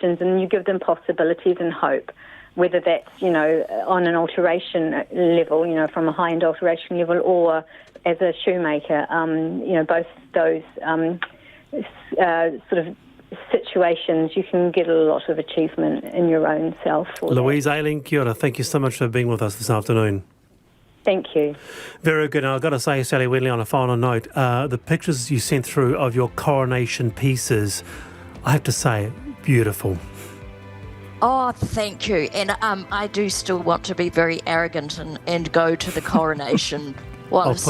and you give them possibilities and hope, whether that's, on an alteration level, from a high-end alteration level, or as a shoemaker, both those sort of situations, you can get a lot of achievement in your own self. Louise Ayling, kia ora. Thank you so much for being with us this afternoon. Thank you. Very good. And I've got to say, Sally Wedley, on a final note, the pictures you sent through of your coronation pieces, I have to say, beautiful. Oh, thank you. And I do still want to be very arrogant and go to the coronation once.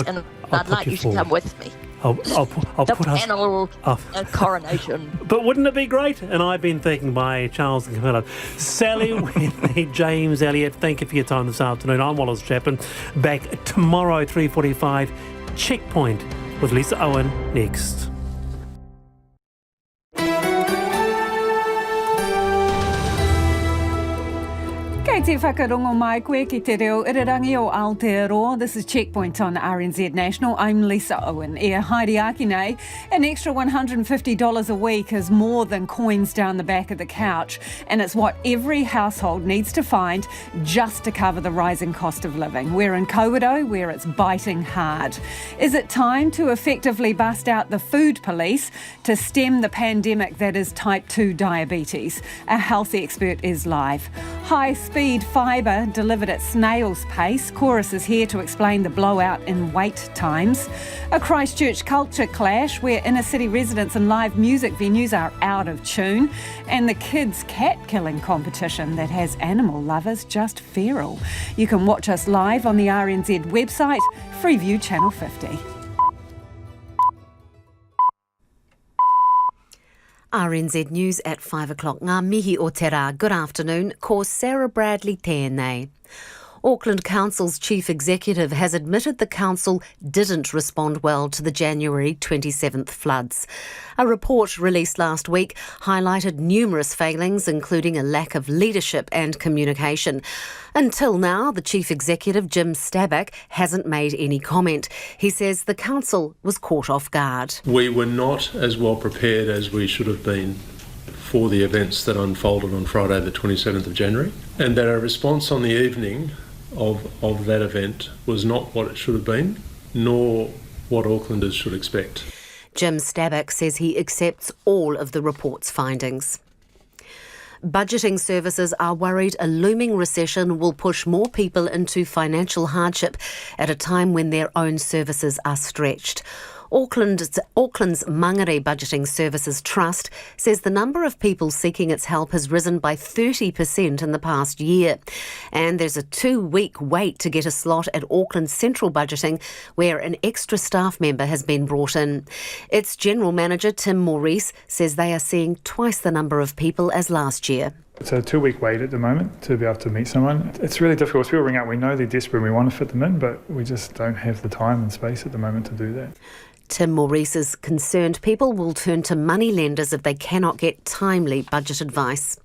I'd like you to come with me. I'll put us coronation. But wouldn't it be great? And I've been thinking by Charles and Camilla. Sally Wedley, James Elliott, thank you for your time this afternoon. I'm Wallace Chapman. Back tomorrow, 3:45. Checkpoint with Lisa Owen next. Kei te whakarongo mai koe ki te reo irirangi o Aotearoa. This is Checkpoint on RNZ National. I'm Lisa Owen. E haere aki nei, an extra $150 a week is more than coins down the back of the couch, and it's what every household needs to find just to cover the rising cost of living. We're in Kawerau, where it's biting hard. Is it time to effectively bust out the food police to stem the pandemic that is type 2 diabetes? A health expert is live. High-speed fibre delivered at snail's pace. Chorus is here to explain the blowout in wait times. A Christchurch culture clash where inner city residents and live music venues are out of tune. And the kids' cat killing competition that has animal lovers just feral. You can watch us live on the RNZ website, Freeview Channel 50. RNZ News at 5 o'clock. Ngā mihi o te rā. Good afternoon. Ko Sarah Bradley tēnei. Auckland Council's chief executive has admitted the council didn't respond well to the January 27th floods. A report released last week highlighted numerous failings, including a lack of leadership and communication. Until now, the chief executive, Jim Stabak, hasn't made any comment. He says the council was caught off guard. We were not as well prepared as we should have been for the events that unfolded on Friday the 27th of January, and that our response on the evening of that event was not what it should have been, nor what Aucklanders should expect. Jim Stabak says he accepts all of the report's findings. Budgeting services are worried a looming recession will push more people into financial hardship at a time when their own services are stretched. Auckland's Mangere Budgeting Services Trust says the number of people seeking its help has risen by 30% in the past year. And there's a 2-week wait to get a slot at Auckland Central Budgeting, where an extra staff member has been brought in. Its General Manager, Tim Maurice, says they are seeing twice the number of people as last year. It's a 2-week wait at the moment to be able to meet someone. It's really difficult. People ring up, we know they're desperate and we want to fit them in, but we just don't have the time and space at the moment to do that. Tim Maurice is concerned people will turn to money lenders if they cannot get timely budget advice.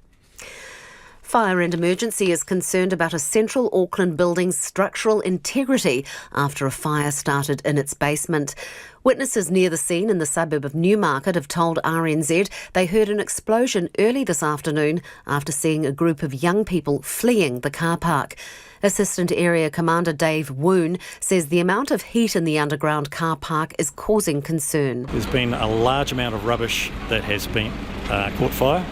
Fire and Emergency is concerned about a central Auckland building's structural integrity after a fire started in its basement. Witnesses near the scene in the suburb of Newmarket have told RNZ they heard an explosion early this afternoon after seeing a group of young people fleeing the car park. Assistant Area Commander Dave Woon says the amount of heat in the underground car park is causing concern. There's been a large amount of rubbish that has been caught fire,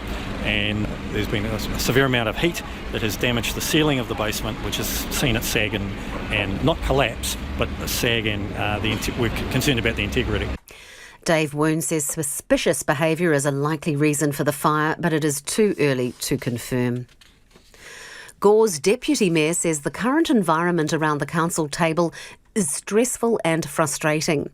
and there's been a severe amount of heat that has damaged the ceiling of the basement, which has seen it sag and not collapse, but sag, and we're concerned about the integrity. Dave Woon says suspicious behaviour is a likely reason for the fire, but it is too early to confirm. Gore's Deputy Mayor says the current environment around the council table is stressful and frustrating.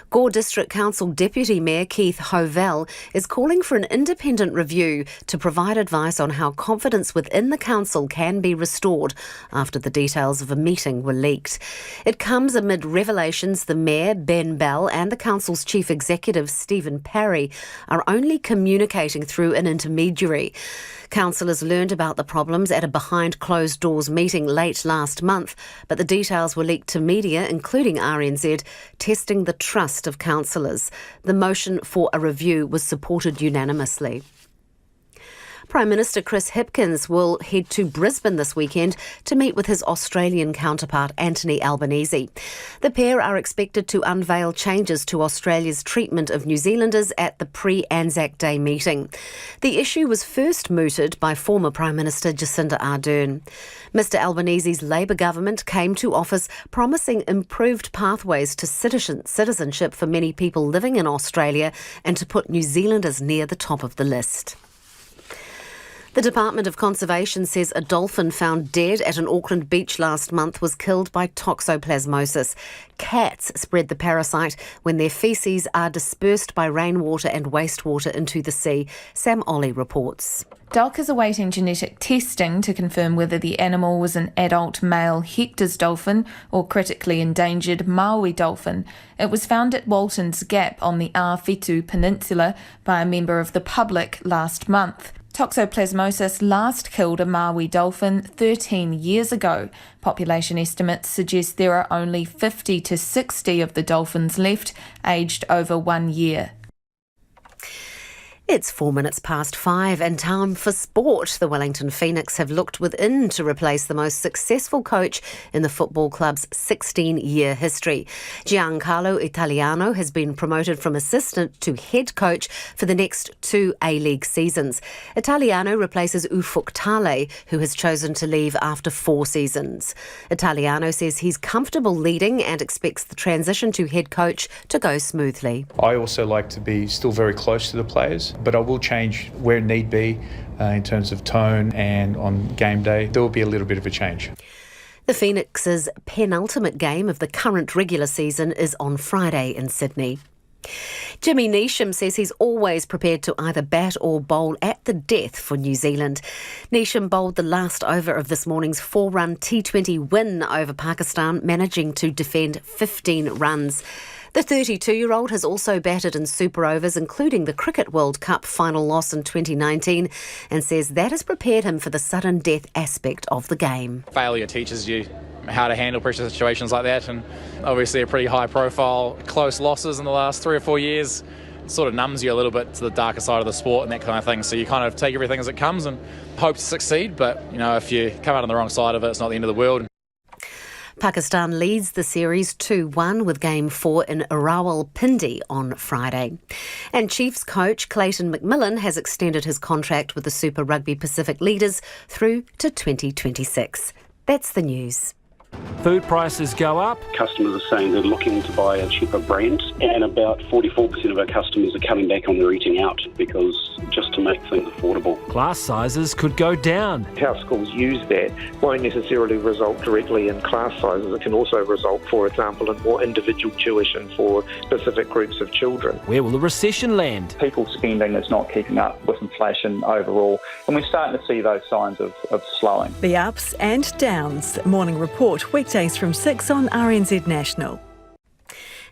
Gore District Council Deputy Mayor Keith Hovell is calling for an independent review to provide advice on how confidence within the council can be restored after the details of a meeting were leaked. It comes amid revelations the Mayor, Ben Bell, and the council's Chief Executive, Stephen Parry, are only communicating through an intermediary. Councillors learned about the problems at a behind-closed-doors meeting late last month, but the details were leaked to media, including RNZ, testing the trust of councillors. The motion for a review was supported unanimously. Prime Minister Chris Hipkins will head to Brisbane this weekend to meet with his Australian counterpart Anthony Albanese. The pair are expected to unveil changes to Australia's treatment of New Zealanders at the pre-Anzac Day meeting. The issue was first mooted by former Prime Minister Jacinda Ardern. Mr Albanese's Labour government came to office promising improved pathways to citizenship for many people living in Australia and to put New Zealanders near the top of the list. The Department of Conservation says a dolphin found dead at an Auckland beach last month was killed by toxoplasmosis. Cats spread the parasite when their faeces are dispersed by rainwater and wastewater into the sea. Sam Ollie reports. DOC is awaiting genetic testing to confirm whether the animal was an adult male Hector's dolphin or critically endangered Maui dolphin. It was found at Walton's Gap on the Awhitu Peninsula by a member of the public last month. Toxoplasmosis last killed a Maui dolphin 13 years ago. Population estimates suggest there are only 50 to 60 of the dolphins left, aged over 1 year. It's 5:04 and time for sport. The Wellington Phoenix have looked within to replace the most successful coach in the football club's 16-year history. Giancarlo Italiano has been promoted from assistant to head coach for the next 2 A-League seasons. Italiano replaces Ufuk Tale, who has chosen to leave after 4 seasons. Italiano says he's comfortable leading and expects the transition to head coach to go smoothly. I also like to be still very close to the players, but I will change where need be in terms of tone, and on game day there will be a little bit of a change. The Phoenix's penultimate game of the current regular season is on Friday in Sydney. Jimmy Neesham says he's always prepared to either bat or bowl at the death for New Zealand. Neesham bowled the last over of this morning's 4-run T20 win over Pakistan, managing to defend 15 runs. The 32-year-old has also batted in super overs, including the Cricket World Cup final loss in 2019, and says that has prepared him for the sudden death aspect of the game. Failure teaches you how to handle pressure situations like that, and obviously a pretty high profile, close losses in the last 3 or 4 years sort of numbs you a little bit to the darker side of the sport and that kind of thing. So you kind of take everything as it comes and hope to succeed, but you know, if you come out on the wrong side of it, it's not the end of the world. Pakistan leads the series 2-1 with Game 4 in Rawalpindi on Friday. And Chiefs coach Clayton McMillan has extended his contract with the Super Rugby Pacific leaders through to 2026. That's the news. Food prices go up. Customers are saying they're looking to buy a cheaper brand, and about 44% of our customers are coming back on their eating out because just to make things affordable. Class sizes could go down. How schools use that won't necessarily result directly in class sizes. It can also result, for example, in more individual tuition for specific groups of children. Where will the recession land? People's spending is not keeping up with inflation overall, and we're starting to see those signs of slowing. The ups and downs. Morning Report, weekdays from 6 on RNZ National.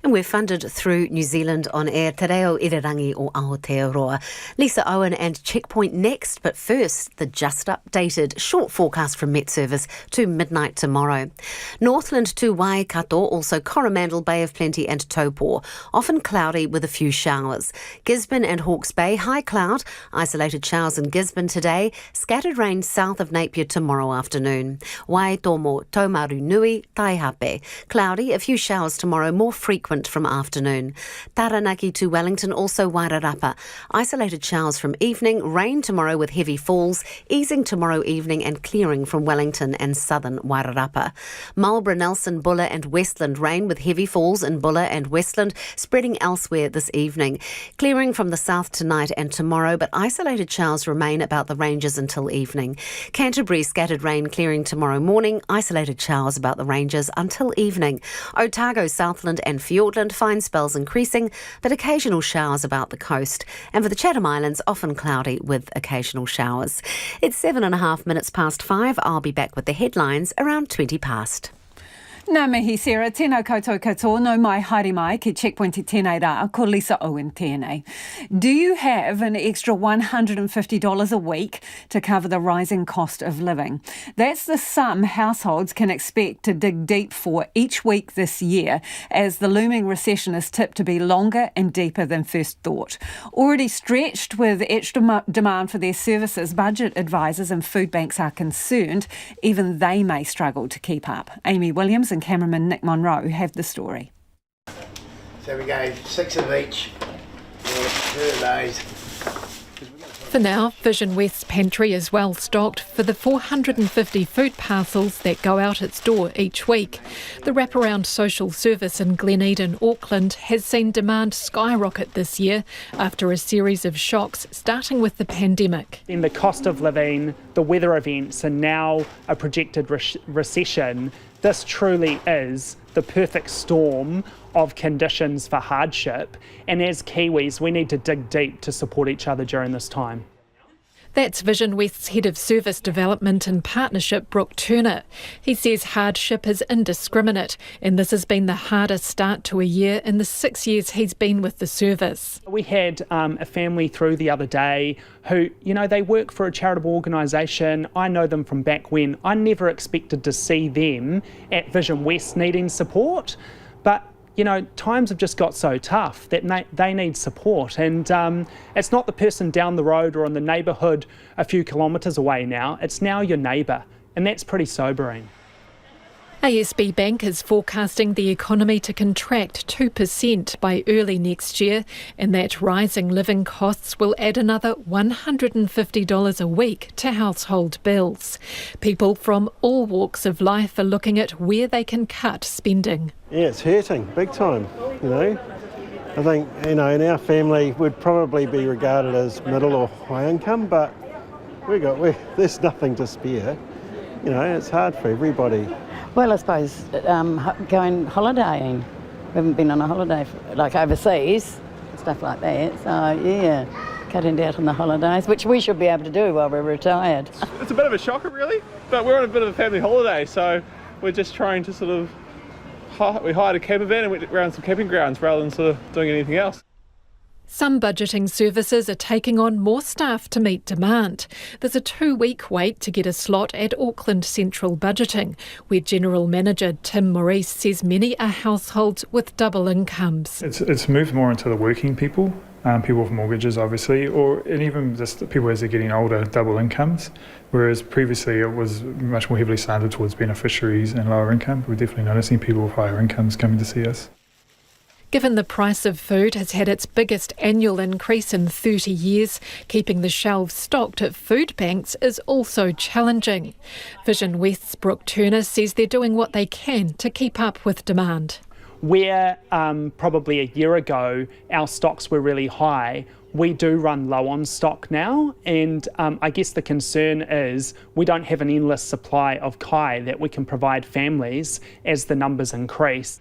And we're funded through New Zealand On Air, Te Reo Irirangi o Aotearoa. Lisa Owen and Checkpoint next, but first, the just updated short forecast from Met Service to midnight tomorrow. Northland to Waikato, also Coromandel, Bay of Plenty and Taupo, often cloudy with a few showers. Gisborne and Hawke's Bay, high cloud, isolated showers in Gisborne today, scattered rain south of Napier tomorrow afternoon. Waitomo, Taumaru Nui, Taihape, cloudy, a few showers tomorrow, more frequent from afternoon. Taranaki to Wellington, also Wairarapa. Isolated showers from evening, rain tomorrow with heavy falls, easing tomorrow evening and clearing from Wellington and southern Wairarapa. Marlborough, Nelson, Buller and Westland, rain with heavy falls in Buller and Westland, spreading elsewhere this evening. Clearing from the south tonight and tomorrow, but isolated showers remain about the ranges until evening. Canterbury, scattered rain clearing tomorrow morning, isolated showers about the ranges until evening. Otago, Southland and Fiordland, fine spells increasing, but occasional showers about the coast. And for the Chatham Islands, often cloudy with occasional showers. It's 5:07. I'll be back with the headlines around 20 past. Nā mihi Sarah, tēnā koutou katoa, no mai haere mai ki Checkpoint I tēnei rā, ko Lisa Owen tēnei. Do you have an extra $150 a week to cover the rising cost of living? That's the sum households can expect to dig deep for each week this year, as the looming recession is tipped to be longer and deeper than first thought. Already stretched with extra demand for their services, budget advisors and food banks are concerned even they may struggle to keep up. Amy Williams and cameraman Nick Monroe have the story. So we go 6 of each, 2 of those. For now, Vision West's pantry is well stocked for the 450 food parcels that go out its door each week. The wraparound social service in Gleneden, Auckland has seen demand skyrocket this year after a series of shocks, starting with the pandemic. In the cost of living, the weather events, and now a projected recession, this truly is the perfect storm of conditions for hardship, and as Kiwis we need to dig deep to support each other during this time. That's Vision West's Head of Service Development and Partnership, Brooke Turner. He says hardship is indiscriminate, and this has been the hardest start to a year in the 6 years he's been with the service. We had a family through the other day who, they work for a charitable organisation. I know them from back when. I never expected to see them at Vision West needing support, but times have just got so tough that they need support, and it's not the person down the road or in the neighbourhood a few kilometres away now, it's now your neighbour, and that's pretty sobering. ASB Bank is forecasting the economy to contract 2% by early next year, and that rising living costs will add another $150 a week to household bills. People from all walks of life are looking at where they can cut spending. Yeah, it's hurting, big time, I think, in our family would probably be regarded as middle or high income, but there's nothing to spare. It's hard for everybody. Well, I suppose going holidaying. We haven't been on a holiday like overseas, stuff like that. So, yeah, cutting down on the holidays, which we should be able to do while we're retired. It's a bit of a shocker, really, but we're on a bit of a family holiday, so we're just trying to we hired a camper van and went around some camping grounds rather than doing anything else. Some budgeting services are taking on more staff to meet demand. There's a 2-week wait to get a slot at Auckland Central Budgeting, where General Manager Tim Maurice says many are households with double incomes. It's moved more into the working people, people with mortgages obviously, and even just people as they're getting older, double incomes, whereas previously it was much more heavily slanted towards beneficiaries and lower income. We're definitely noticing people with higher incomes coming to see us. Given the price of food has had its biggest annual increase in 30 years, keeping the shelves stocked at food banks is also challenging. Vision West's Brooke Turner says they're doing what they can to keep up with demand. Where probably a year ago our stocks were really high, we do run low on stock now, and I guess the concern is we don't have an endless supply of kai that we can provide families as the numbers increase.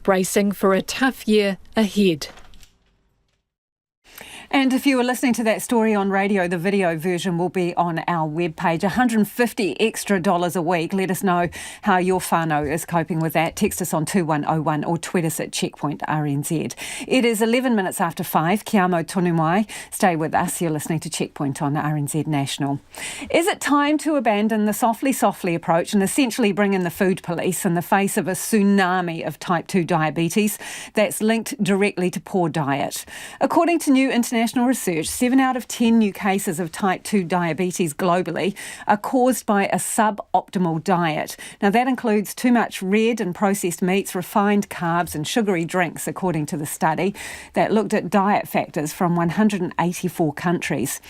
Bracing for a tough year ahead. And if you were listening to that story on radio, the video version will be on our webpage. $150 extra a week. Let us know how your whānau is coping with that. Text us on 2101 or tweet us at Checkpoint RNZ. It is 11 minutes after 5. Kia amo tonu mai. Stay with us. You're listening to Checkpoint on RNZ National. Is it time to abandon the softly approach and essentially bring in the food police in the face of a tsunami of type 2 diabetes that's linked directly to poor diet? According to new international research, 7 out of 10 new cases of type 2 diabetes globally are caused by a suboptimal diet. Now, that includes too much red and processed meats, refined carbs and sugary drinks, according to the study that looked at diet factors from 184 countries.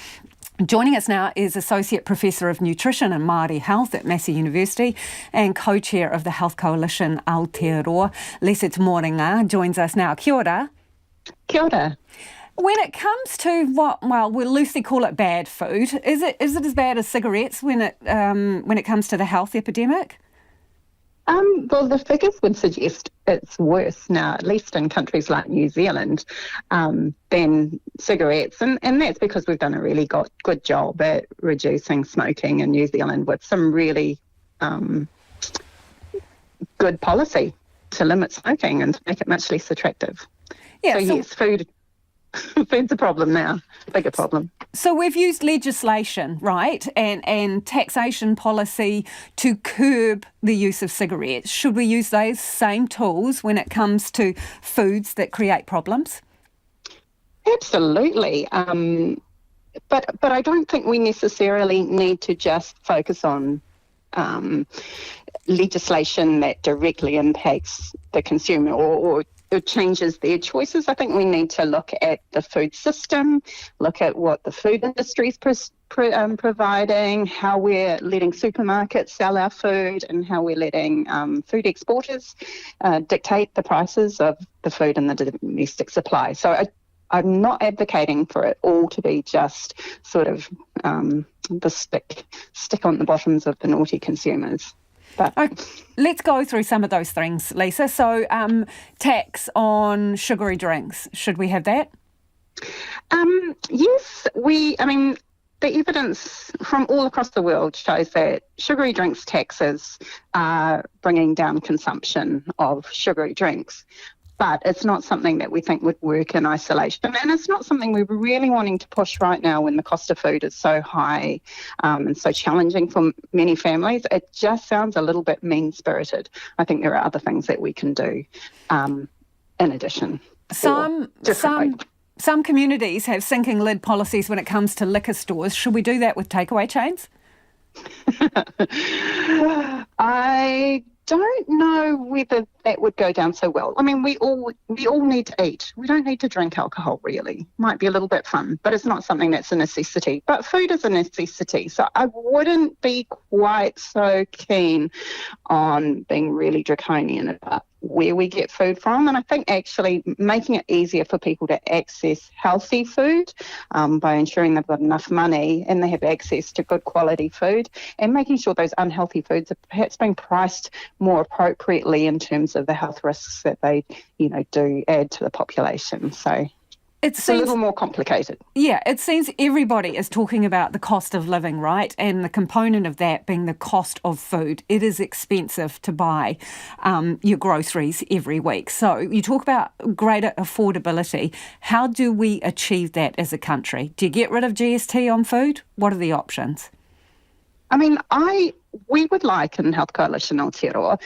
Joining us now is Associate Professor of Nutrition and Māori Health at Massey University and Co-Chair of the Health Coalition Aotearoa, Lisa Moringa, joins us now. Kia ora. Kia ora. When it comes to what, we'll loosely call it bad food, is it as bad as cigarettes when it comes to the health epidemic? Well, the figures would suggest it's worse now, at least in countries like New Zealand, than cigarettes. And that's because we've done a really good job at reducing smoking in New Zealand with some really good policy to limit smoking and to make it much less attractive. Yeah, so yes, food's a problem now, bigger problem. So we've used legislation, right, and taxation policy to curb the use of cigarettes. Should we use those same tools when it comes to foods that create problems? Absolutely. But I don't think we necessarily need to just focus on legislation that directly impacts the consumer or it changes their choices. I think we need to look at the food system, look at what the food industry is providing, how we're letting supermarkets sell our food, and how we're letting food exporters dictate the prices of the food in the domestic supply. So I'm not advocating for it all to be just sort of the stick on the bottoms of the naughty consumers. Let's go through some of those things, Lisa. So tax on sugary drinks, should we have that? Yes, the evidence from all across the world shows that sugary drinks taxes are bringing down consumption of sugary drinks. But it's not something that we think would work in isolation. And it's not something we're really wanting to push right now when the cost of food is so high and so challenging for many families. It just sounds a little bit mean-spirited. I think there are other things that we can do in addition. Some communities have sinking lid policies when it comes to liquor stores. Should we do that with takeaway chains? I don't know whether that would go down so well. I mean, we all need to eat. We don't need to drink alcohol, really. Might be a little bit fun, but it's not something that's a necessity. But food is a necessity, so I wouldn't be quite so keen on being really draconian about where we get food from. And I think actually making it easier for people to access healthy food by ensuring they've got enough money and they have access to good quality food, and making sure those unhealthy foods are perhaps being priced more appropriately in terms of the health risks that they, do add to the population. So it's a little more complicated. Yeah, it seems everybody is talking about the cost of living, right? And the component of that being the cost of food. It is expensive to buy your groceries every week. So you talk about greater affordability. How do we achieve that as a country? Do you get rid of GST on food? What are the options? I mean, we would like in Health Coalition Aotearoa,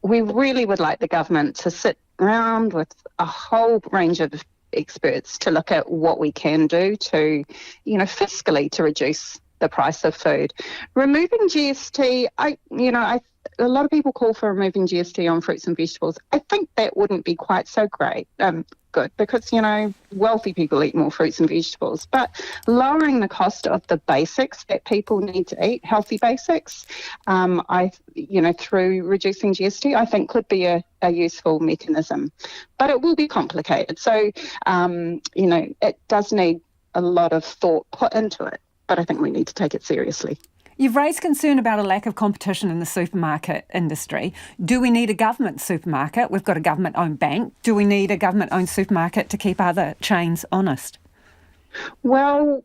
we really would like the government to sit around with a whole range of experts to look at what we can do to, fiscally to reduce the price of food. Removing GST, a lot of people call for removing GST on fruits and vegetables. I think that wouldn't be quite so good because, wealthy people eat more fruits and vegetables. But lowering the cost of the basics that people need to eat, healthy basics, through reducing GST, I think could be a useful mechanism. But it will be complicated. So, it does need a lot of thought put into it. But I think we need to take it seriously. You've raised concern about a lack of competition in the supermarket industry. Do we need a government supermarket? We've got a government-owned bank. Do we need a government-owned supermarket to keep other chains honest? Well,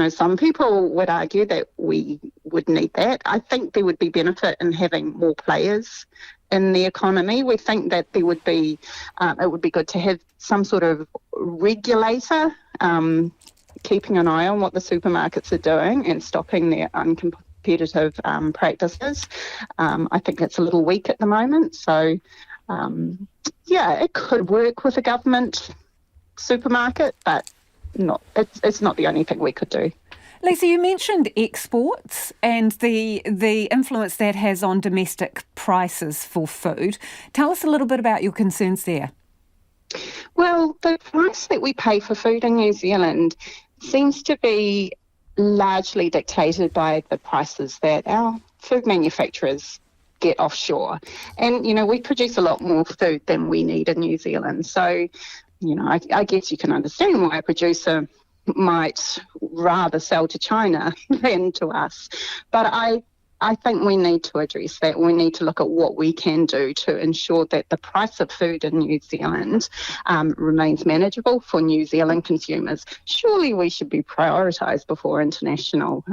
some people would argue that we would need that. I think there would be benefit in having more players in the economy. We think that there would be, it would be good to have some sort of regulator keeping an eye on what the supermarkets are doing and stopping their uncompetitive practices. I think it's a little weak at the moment. So, it could work with a government supermarket, but it's not the only thing we could do. Lisa, you mentioned exports and the influence that has on domestic prices for food. Tell us a little bit about your concerns there. Well, the price that we pay for food in New Zealand seems to be largely dictated by the prices that our food manufacturers get offshore. And, we produce a lot more food than we need in New Zealand. So, I guess you can understand why a producer might rather sell to China than to us. But I think we need to address that. We need to look at what we can do to ensure that the price of food in New Zealand remains manageable for New Zealand consumers. Surely we should be prioritised before international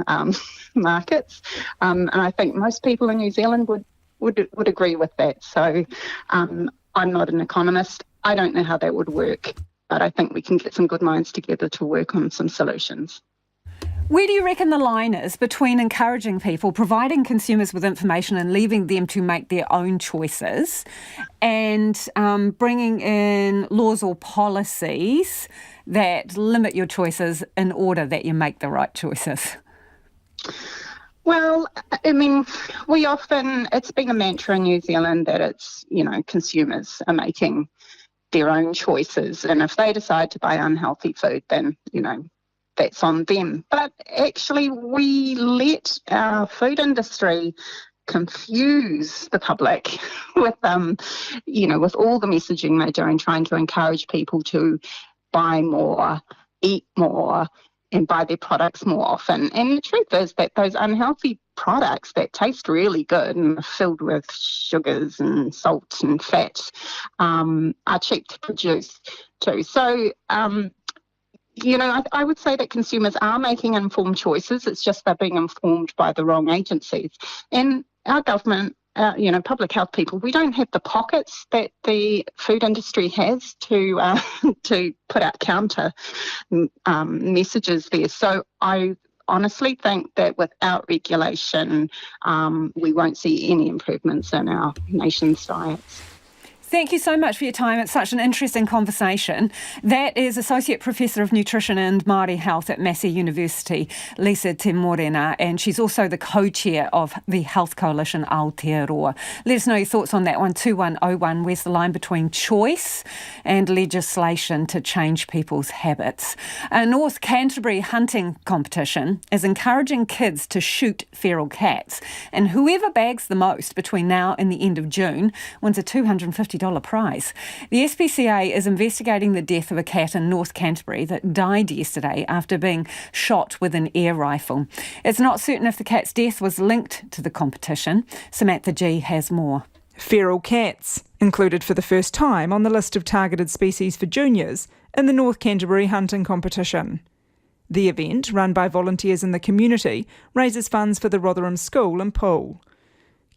markets. And I think most people in New Zealand would would agree with that. So I'm not an economist. I don't know how that would work, but I think we can get some good minds together to work on some solutions. Where do you reckon the line is between encouraging people, providing consumers with information and leaving them to make their own choices, and bringing in laws or policies that limit your choices in order that you make the right choices? Well, I mean, it's been a mantra in New Zealand that it's, consumers are making their own choices. And if they decide to buy unhealthy food, then, that's on them. But actually, we let our food industry confuse the public with, with all the messaging they're doing, trying to encourage people to buy more, eat more, and buy their products more often. And the truth is that those unhealthy products that taste really good and are filled with sugars and salt and fat are cheap to produce too. So, I would say that consumers are making informed choices. It's just they're being informed by the wrong agencies. And our government, public health people, we don't have the pockets that the food industry has to put out counter messages there. So I honestly think that without regulation, we won't see any improvements in our nation's diets. Thank you so much for your time. It's such an interesting conversation. That is Associate Professor of Nutrition and Māori Health at Massey University, Lisa Te Morena, and she's also the co-chair of the Health Coalition Aotearoa. Let us know your thoughts on that one, 2101. Where's the line between choice and legislation to change people's habits? A North Canterbury hunting competition is encouraging kids to shoot feral cats, and whoever bags the most between now and the end of June wins a $250 prize. The SPCA is investigating the death of a cat in North Canterbury that died yesterday after being shot with an air rifle. It's not certain if the cat's death was linked to the competition. Samantha G has more. Feral cats, included for the first time on the list of targeted species for juniors in the North Canterbury hunting competition. The event, run by volunteers in the community, raises funds for the Rotherham School and Pool.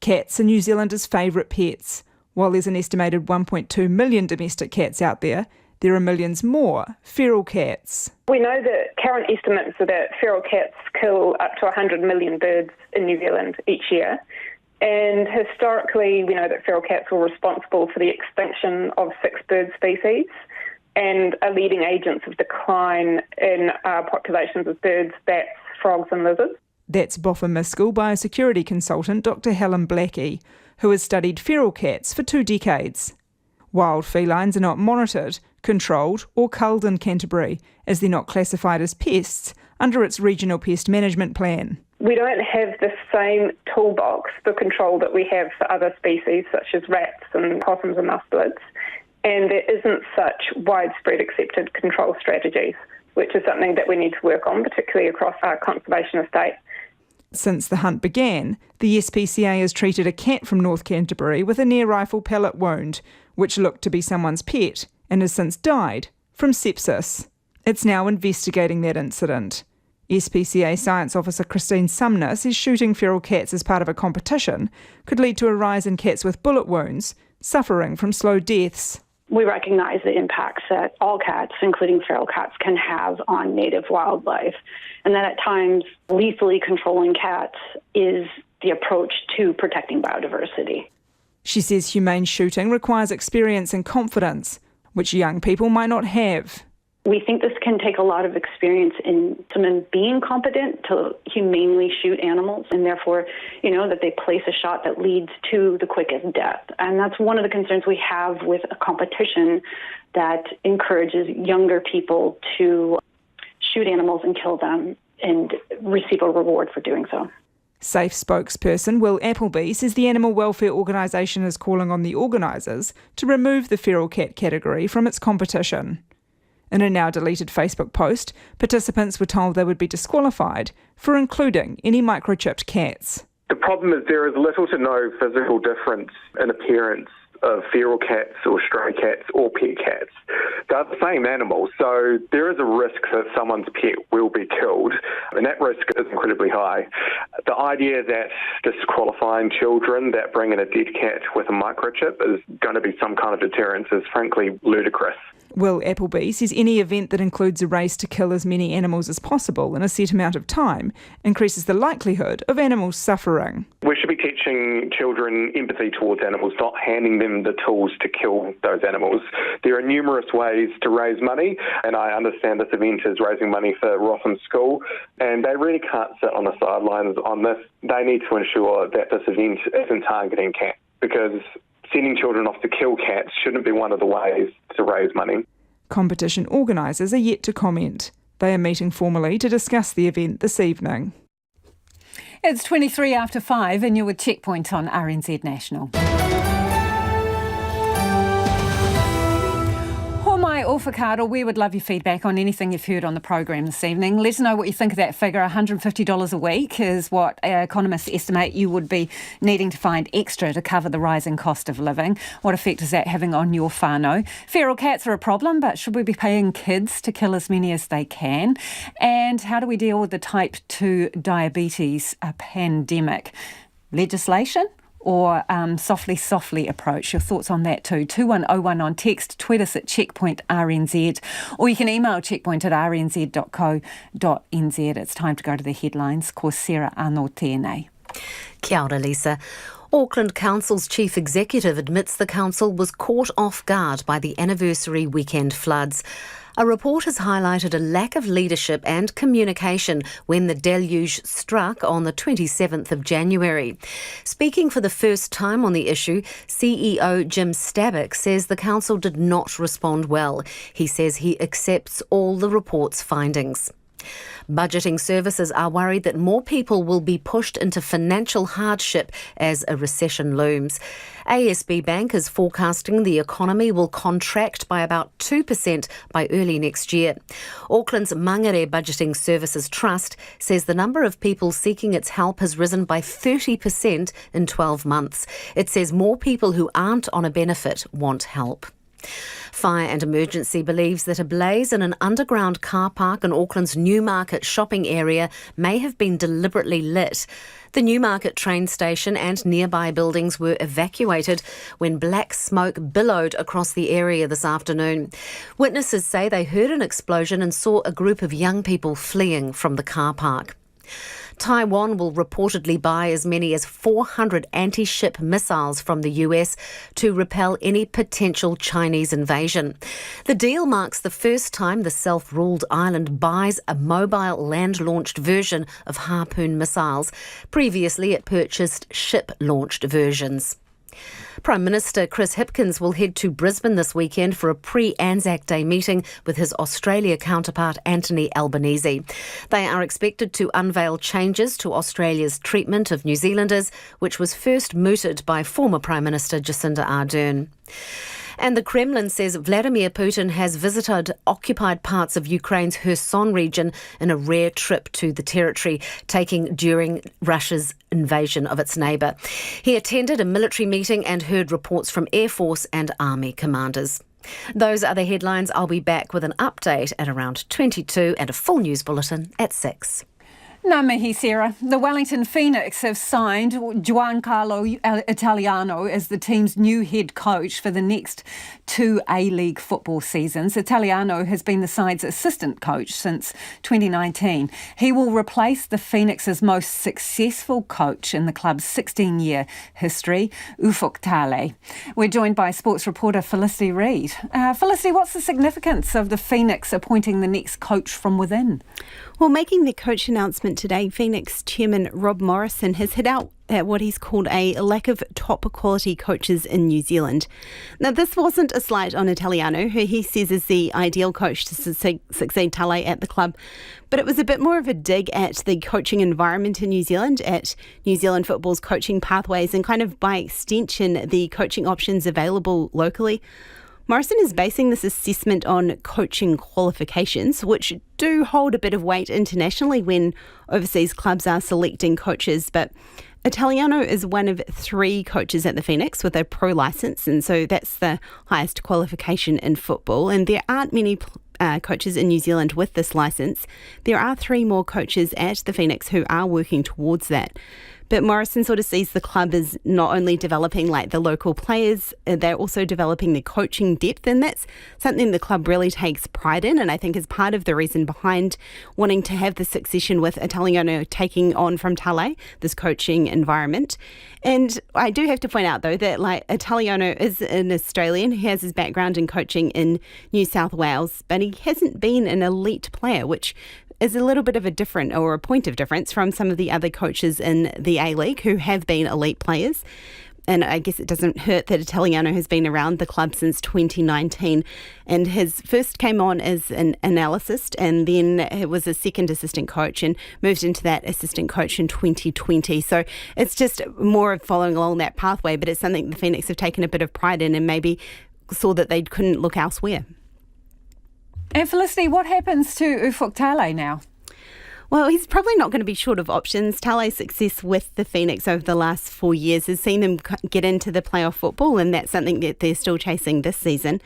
Cats are New Zealanders' favourite pets. While there's an estimated 1.2 million domestic cats out there, there are millions more feral cats. We know that current estimates are that feral cats kill up to 100 million birds in New Zealand each year. And historically, we know that feral cats were responsible for the extinction of 6 bird species and are leading agents of decline in populations of birds, bats, frogs and lizards. That's Boffa School biosecurity consultant Dr Helen Blackie, who has studied feral cats for 2 decades. Wild felines are not monitored, controlled or culled in Canterbury, as they're not classified as pests under its regional pest management plan. We don't have the same toolbox for control that we have for other species such as rats and possums and mustelids, and there isn't such widespread accepted control strategies, which is something that we need to work on, particularly across our conservation estate. Since the hunt began, the SPCA has treated a cat from North Canterbury with an air rifle pellet wound, which looked to be someone's pet, and has since died from sepsis. It's now investigating that incident. SPCA Science Officer Christine Sumner says shooting feral cats as part of a competition could lead to a rise in cats with bullet wounds, suffering from slow deaths. We recognise the impacts that all cats, including feral cats, can have on native wildlife, and that at times lethally controlling cats is the approach to protecting biodiversity. She says humane shooting requires experience and confidence, which young people might not have. We think this can take a lot of experience in someone being competent to humanely shoot animals, and therefore, that they place a shot that leads to the quickest death. And that's one of the concerns we have with a competition that encourages younger people to shoot animals and kill them and receive a reward for doing so. SAFE spokesperson Will Appleby says the animal welfare organisation is calling on the organisers to remove the feral cat category from its competition. In a now deleted Facebook post, participants were told they would be disqualified for including any microchipped cats. The problem is there is little to no physical difference in appearance of feral cats or stray cats or pet cats. They're the same animals, so there is a risk that someone's pet will be killed, and that risk is incredibly high. The idea that disqualifying children that bring in a dead cat with a microchip is going to be some kind of deterrence is frankly ludicrous. Will Appleby says any event that includes a race to kill as many animals as possible in a set amount of time increases the likelihood of animals suffering. We should be teaching children empathy towards animals, not handing them the tools to kill those animals. There are numerous ways to raise money, and I understand this event is raising money for Rotham School, and they really can't sit on the sidelines on this. They need to ensure that this event isn't targeting cats, because sending children off to kill cats shouldn't be one of the ways to raise money. Competition organisers are yet to comment. They are meeting formally to discuss the event this evening. It's 23 after 5 and you're with Checkpoint on RNZ National. Homai Ofakaro, we would love your feedback on anything you've heard on the program this evening. Let us know what you think of that figure. $150 a week is what economists estimate you would be needing to find extra to cover the rising cost of living. What effect is that having on your whānau? Feral cats are a problem, but should we be paying kids to kill as many as they can? And how do we deal with the type 2 diabetes pandemic? Legislation? Or softly approach? Your thoughts on that too. 2101 on text, tweet us at Checkpoint RNZ, or you can email checkpoint@rnz.co.nz. It's time to go to the headlines. Ko Sarah Anō tēnei. Kia ora, Lisa. Auckland Council's chief executive admits the council was caught off guard by the anniversary weekend floods. A report has highlighted a lack of leadership and communication when the deluge struck on the 27th of January. Speaking for the first time on the issue, CEO Jim Stabbock says the council did not respond well. He says he accepts all the report's findings. Budgeting services are worried that more people will be pushed into financial hardship as a recession looms. ASB Bank is forecasting the economy will contract by about 2% by early next year. Auckland's Mangere Budgeting Services Trust says the number of people seeking its help has risen by 30% in 12 months. It says more people who aren't on a benefit want help. Fire and Emergency believes that a blaze in an underground car park in Auckland's Newmarket shopping area may have been deliberately lit. The Newmarket train station and nearby buildings were evacuated when black smoke billowed across the area this afternoon. Witnesses say they heard an explosion and saw a group of young people fleeing from the car park. Taiwan will reportedly buy as many as 400 anti-ship missiles from the US to repel any potential Chinese invasion. The deal marks the first time the self-ruled island buys a mobile land-launched version of Harpoon missiles. Previously, it purchased ship-launched versions. Prime Minister Chris Hipkins will head to Brisbane this weekend for a pre-Anzac Day meeting with his Australia counterpart Anthony Albanese. They are expected to unveil changes to Australia's treatment of New Zealanders, which was first mooted by former Prime Minister Jacinda Ardern. And the Kremlin says Vladimir Putin has visited occupied parts of Ukraine's Kherson region in a rare trip to the territory, taking during Russia's invasion of its neighbour. He attended a military meeting and heard reports from Air Force and Army commanders. Those are the headlines. I'll be back with an update at around 22 and a full news bulletin at 6. Ngā mihi, Sarah. The Wellington Phoenix have signed Giancarlo Italiano as the team's new head coach for the next 2 A-League football seasons. Italiano has been the side's assistant coach since 2019. He will replace the Phoenix's most successful coach in the club's 16-year history, Ufuk Talay. We're joined by sports reporter Felicity Reid. Felicity, what's the significance of the Phoenix appointing the next coach from within? Well, making the coach announcement today, Phoenix chairman Rob Morrison has hit out at what he's called a lack of top quality coaches in New Zealand. Now, this wasn't a slight on Italiano, who he says is the ideal coach to succeed Talay at the club, but it was a bit more of a dig at the coaching environment in New Zealand, at New Zealand football's coaching pathways, and kind of by extension the coaching options available locally. Morrison is basing this assessment on coaching qualifications, which do hold a bit of weight internationally when overseas clubs are selecting coaches. But Italiano is one of 3 coaches at the Phoenix with a pro licence, and so that's the highest qualification in football. And there aren't many coaches in New Zealand with this licence. There are 3 more coaches at the Phoenix who are working towards that. But Morrison sort of sees the club as not only developing like the local players, they're also developing the coaching depth, and that's something the club really takes pride in, and I think is part of the reason behind wanting to have the succession with Italiano taking on from Tale, this coaching environment. And I do have to point out, though, that like Italiano is an Australian. He has his background in coaching in New South Wales, but he hasn't been an elite player, which is a little bit of a point of difference from some of the other coaches in the A-League who have been elite players. And I guess it doesn't hurt that Italiano has been around the club since 2019 and has first came on as an analyst and then it was a second assistant coach and moved into that assistant coach in 2020. So it's just more of following along that pathway, but it's something the Phoenix have taken a bit of pride in and maybe saw that they couldn't look elsewhere. And Felicity, what happens to Ufuk Tale now? Well, he's probably not going to be short of options. Tale's success with the Phoenix over the last 4 years has seen them get into the playoff football, and that's something that they're still chasing this season.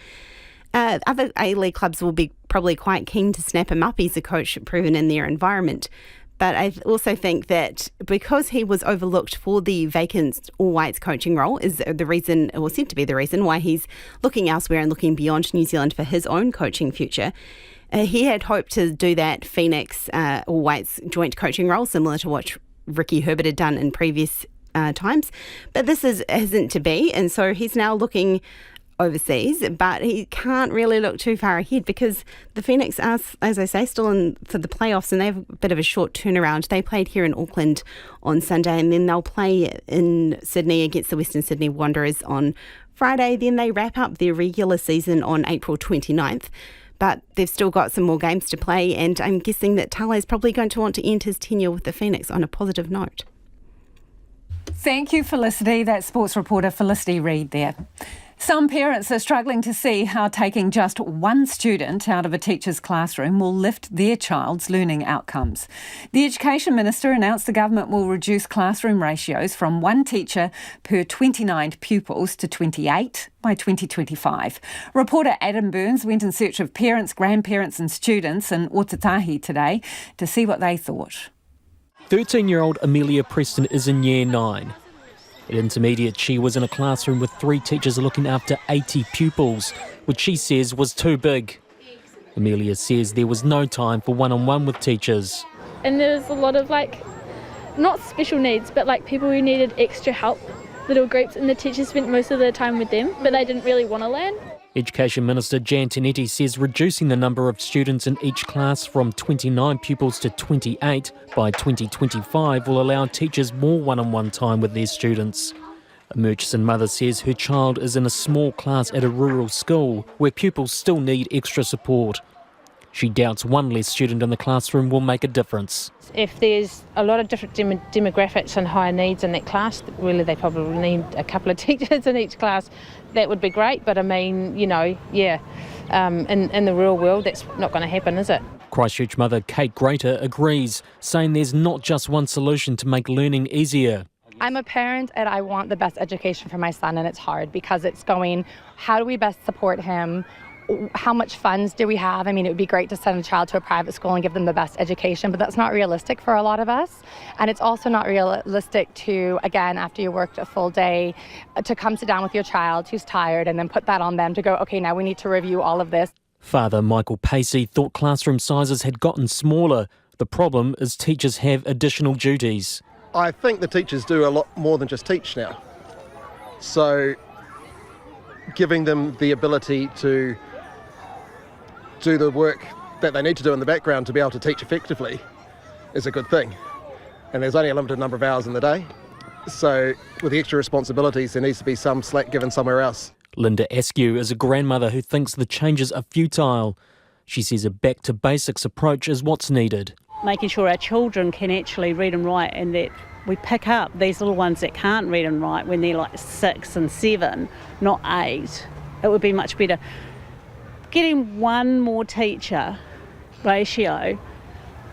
Other A-League clubs will be probably quite keen to snap him up. He's a coach proven in their environment. But I also think that because he was overlooked for the vacant all-whites coaching role is the reason, or said to be the reason, why he's looking elsewhere and looking beyond New Zealand for his own coaching future. He had hoped to do that Phoenix all-whites joint coaching role, similar to what Ricky Herbert had done in previous times. But this isn't to be, and so he's now looking overseas, but he can't really look too far ahead because the Phoenix are, as I say, still in for the playoffs and they have a bit of a short turnaround. They played here in Auckland on Sunday and then they'll play in Sydney against the Western Sydney Wanderers on Friday. Then they wrap up their regular season on April 29th. But they've still got some more games to play and I'm guessing that Tale is probably going to want to end his tenure with the Phoenix on a positive note. Thank you, Felicity. That's sports reporter Felicity Reid there. Some parents are struggling to see how taking just one student out of a teacher's classroom will lift their child's learning outcomes. The Education Minister announced the government will reduce classroom ratios from 1 teacher per 29 pupils to 28 by 2025. Reporter Adam Burns went in search of parents, grandparents and students in Otatahi today to see what they thought. 13-year-old Amelia Preston is in Year 9. At intermediate, she was in a classroom with 3 teachers looking after 80 pupils, which she says was too big. Amelia says there was no time for one-on-one with teachers. And there was a lot of not special needs, but people who needed extra help, little groups, and the teachers spent most of their time with them, but they didn't really want to learn. Education Minister Jan Tinetti says reducing the number of students in each class from 29 pupils to 28 by 2025 will allow teachers more one-on-one time with their students. A Murchison mother says her child is in a small class at a rural school where pupils still need extra support. She doubts one less student in the classroom will make a difference. If there's a lot of different demographics and higher needs in that class, really they probably need a couple of teachers in each class. That would be great, but I mean, in the real world that's not going to happen, is it? Christchurch mother Kate Greater agrees, saying there's not just one solution to make learning easier. I'm a parent and I want the best education for my son, and it's hard because it's going, how do we best support him? How much funds do we have? I mean, it would be great to send a child to a private school and give them the best education, but that's not realistic for a lot of us. And it's also not realistic to, again, after you worked a full day, to come sit down with your child who's tired and then put that on them to go, okay, now we need to review all of this. Father Michael Pacey thought classroom sizes had gotten smaller. The problem is teachers have additional duties. I think the teachers do a lot more than just teach now. So giving them the ability to do the work that they need to do in the background to be able to teach effectively is a good thing. And there's only a limited number of hours in the day. So with the extra responsibilities, there needs to be some slack given somewhere else. Linda Askew is a grandmother who thinks the changes are futile. She says a back-to-basics approach is what's needed. Making sure our children can actually read and write and that we pick up these little ones that can't read and write when they're 6 and 7, not 8. It would be much better. Getting one more teacher ratio,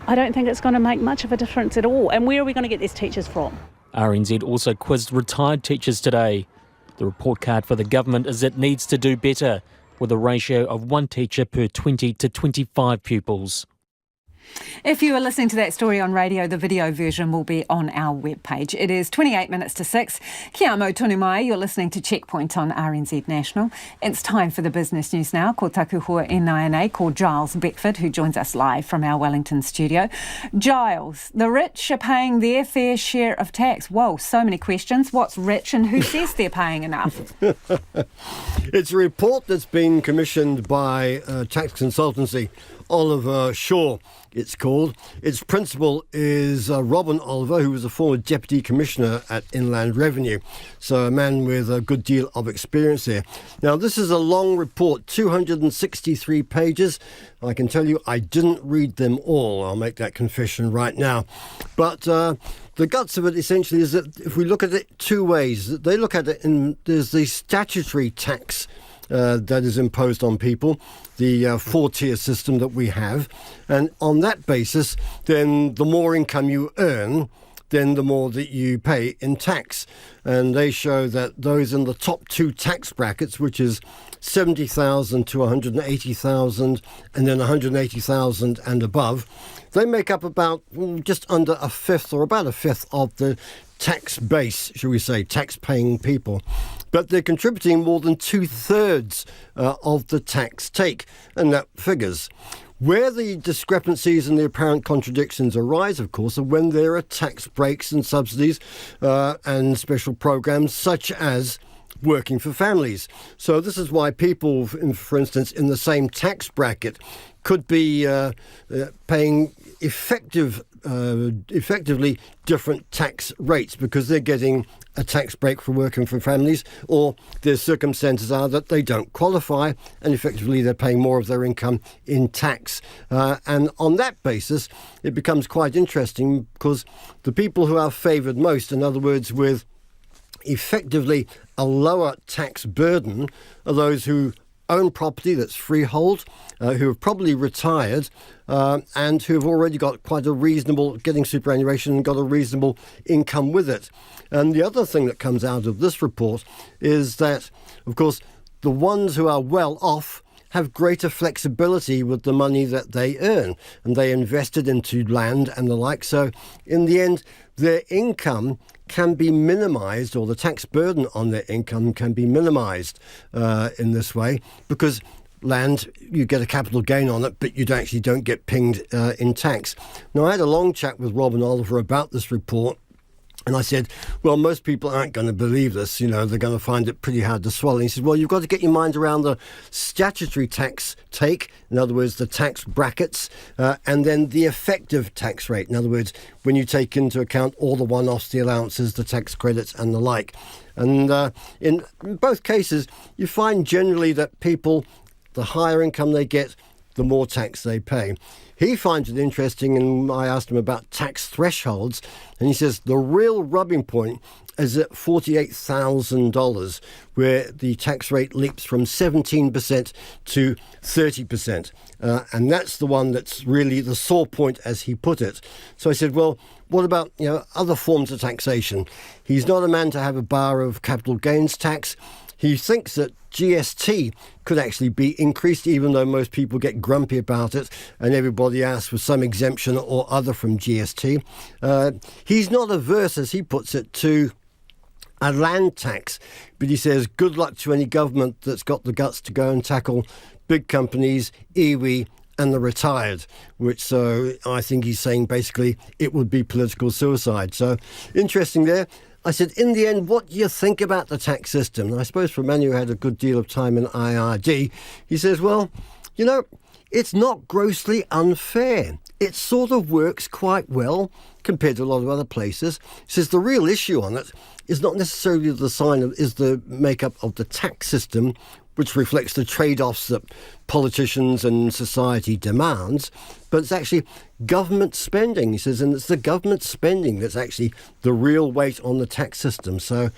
I don't think it's going to make much of a difference at all. And where are we going to get these teachers from? RNZ also quizzed retired teachers today. The report card for the government is it needs to do better, with a ratio of 1 teacher per 20 to 25 pupils. If you are listening to that story on radio, the video version will be on our webpage. It is 28 minutes to 6. Kia amo tonu mai, you're listening to Checkpoint on RNZ National. It's time for the business news now. Ko taku hoa NINA, ko Giles Beckford, who joins us live from our Wellington studio. Giles, the rich are paying their fair share of tax. Whoa, so many questions. What's rich and who says they're paying enough? It's a report that's been commissioned by tax consultancy Oliver Shaw, it's called. Its principal is Robin Oliver, who was a former Deputy Commissioner at Inland Revenue, so a man with a good deal of experience there. Now, this is a long report, 263 pages. I can tell you I didn't read them all. I'll make that confession right now. But the guts of it essentially is that if we look at it two ways, they look at it in there's the statutory tax that is imposed on people, the 4-tier system that we have. And on that basis, then the more income you earn, then the more that you pay in tax. And they show that those in the top 2 tax brackets, which is 70,000 to 180,000 and then 180,000 and above, they make up about just under a fifth or about a fifth of the tax base, shall we say, tax-paying people. But they're contributing more than 2/3 of the tax take, and that figures. Where the discrepancies and the apparent contradictions arise, of course, are when there are tax breaks and subsidies and special programs such as working for families. So this is why people, for instance, in the same tax bracket could be paying effectively different tax rates because they're getting a tax break for working for families, or their circumstances are that they don't qualify and effectively they're paying more of their income in tax. And on that basis, it becomes quite interesting because the people who are favoured most, in other words, with effectively a lower tax burden, are those who own property that's freehold, who have probably retired and who have already got quite a reasonable, getting superannuation and got a reasonable income with it. And the other thing that comes out of this report is that, of course, the ones who are well off have greater flexibility with the money that they earn, and they invested into land and the like. So in the end, their income can be minimised, or the tax burden on their income can be minimised in this way, because land, you get a capital gain on it, but you actually don't get pinged in tax. Now, I had a long chat with Robin Oliver about this report, and I said, well, most people aren't going to believe this, you know, they're going to find it pretty hard to swallow. And he said, well, you've got to get your mind around the statutory tax take, in other words, the tax brackets, and then the effective tax rate. In other words, when you take into account all the one-offs, the allowances, the tax credits and the like. And in both cases, you find generally that people, the higher income they get, the more tax they pay. He finds it interesting, and I asked him about tax thresholds, and he says the real rubbing point is at $48,000, where the tax rate leaps from 17% to 30%. And that's the one that's really the sore point, as he put it. So I said, well, what about other forms of taxation? He's not a man to have a bar of capital gains tax. He thinks that GST could actually be increased, even though most people get grumpy about it and everybody asks for some exemption or other from GST. He's not averse, as he puts it, to a land tax, but he says good luck to any government that's got the guts to go and tackle big companies, iwi and the retired, which so I think he's saying basically it would be political suicide. So interesting there. I said, in the end, what do you think about the tax system? And I suppose for a man who had a good deal of time in IRD, he says, well, it's not grossly unfair. It sort of works quite well compared to a lot of other places. He says the real issue on it is not necessarily the makeup of the tax system, which reflects the trade-offs that politicians and society demands, but it's actually government spending, he says, and it's the government spending that's actually the real weight on the tax system. So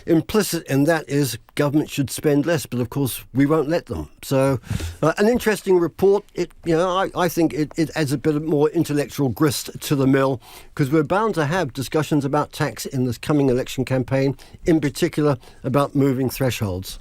implicit in that is government should spend less, but of course we won't let them. So an interesting report. I think it adds a bit more intellectual grist to the mill, because we're bound to have discussions about tax in this coming election campaign, in particular about moving thresholds.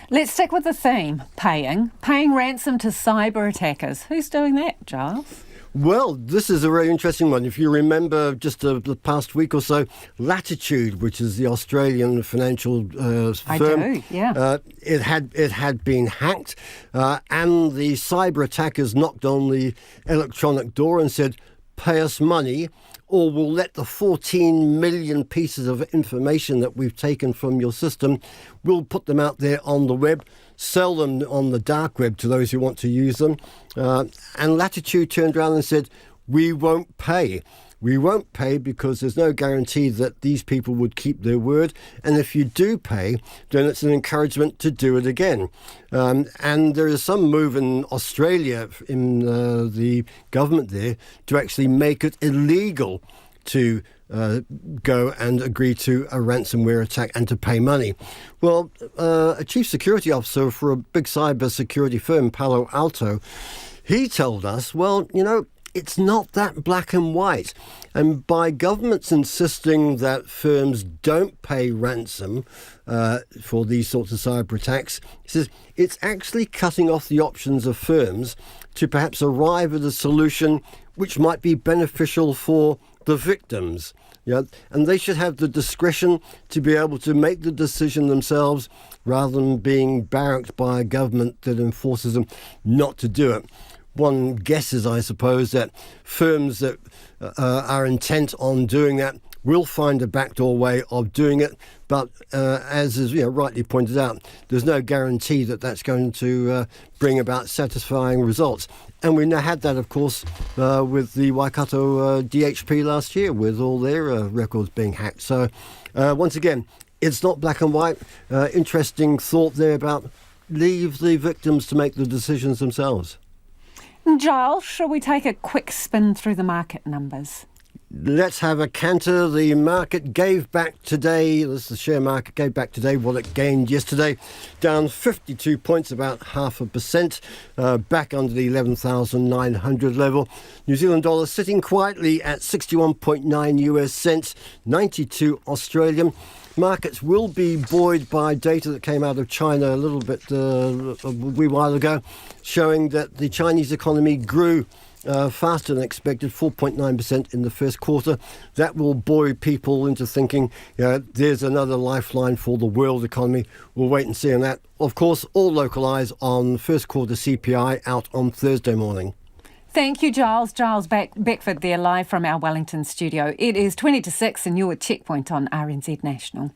Let's stick with the theme, paying ransom to cyber attackers. Who's doing that, Giles? Well, this is a very interesting one. If you remember just the past week or so, Latitude, which is the Australian financial firm, I do, yeah. It had been hacked, and the cyber attackers knocked on the electronic door and said, pay us money, or we'll let the 14 million pieces of information that we've taken from your system, we'll put them out there on the web, sell them on the dark web to those who want to use them. And Latitude turned around and said, we won't pay. We won't pay because there's no guarantee that these people would keep their word. And if you do pay, then it's an encouragement to do it again. And there is some move in Australia, in the government there, to actually make it illegal to go and agree to a ransomware attack and to pay money. Well, a chief security officer for a big cyber security firm, Palo Alto, he told us, well, it's not that black and white. And by governments insisting that firms don't pay ransom for these sorts of cyber attacks, he says it's actually cutting off the options of firms to perhaps arrive at a solution which might be beneficial for the victims. And they should have the discretion to be able to make the decision themselves rather than being barracked by a government that enforces them not to do it. One guesses, I suppose, that firms that are intent on doing that will find a backdoor way of doing it. But as is rightly pointed out, there's no guarantee that that's going to bring about satisfying results. And we now had that, of course, with the Waikato DHP last year, with all their records being hacked. So once again, it's not black and white. Interesting thought there about leave the victims to make the decisions themselves. Giles, shall we take a quick spin through the market numbers? Let's have a canter. The market gave back today, the share market gave back today what it gained yesterday, down 52 points, about 0.5%, back under the 11,900 level. New Zealand dollar sitting quietly at 61.9 US cents, 92 Australian. Markets will be buoyed by data that came out of China a little bit a wee while ago, showing that the Chinese economy grew faster than expected, 4.9% in the first quarter. That will buoy people into thinking, there's another lifeline for the world economy. We'll wait and see on that. Of course, all local eyes on first quarter CPI out on Thursday morning. Thank you, Giles. Giles Beckford there, live from our Wellington studio. It is 20 to 6 and you're at Checkpoint on RNZ National.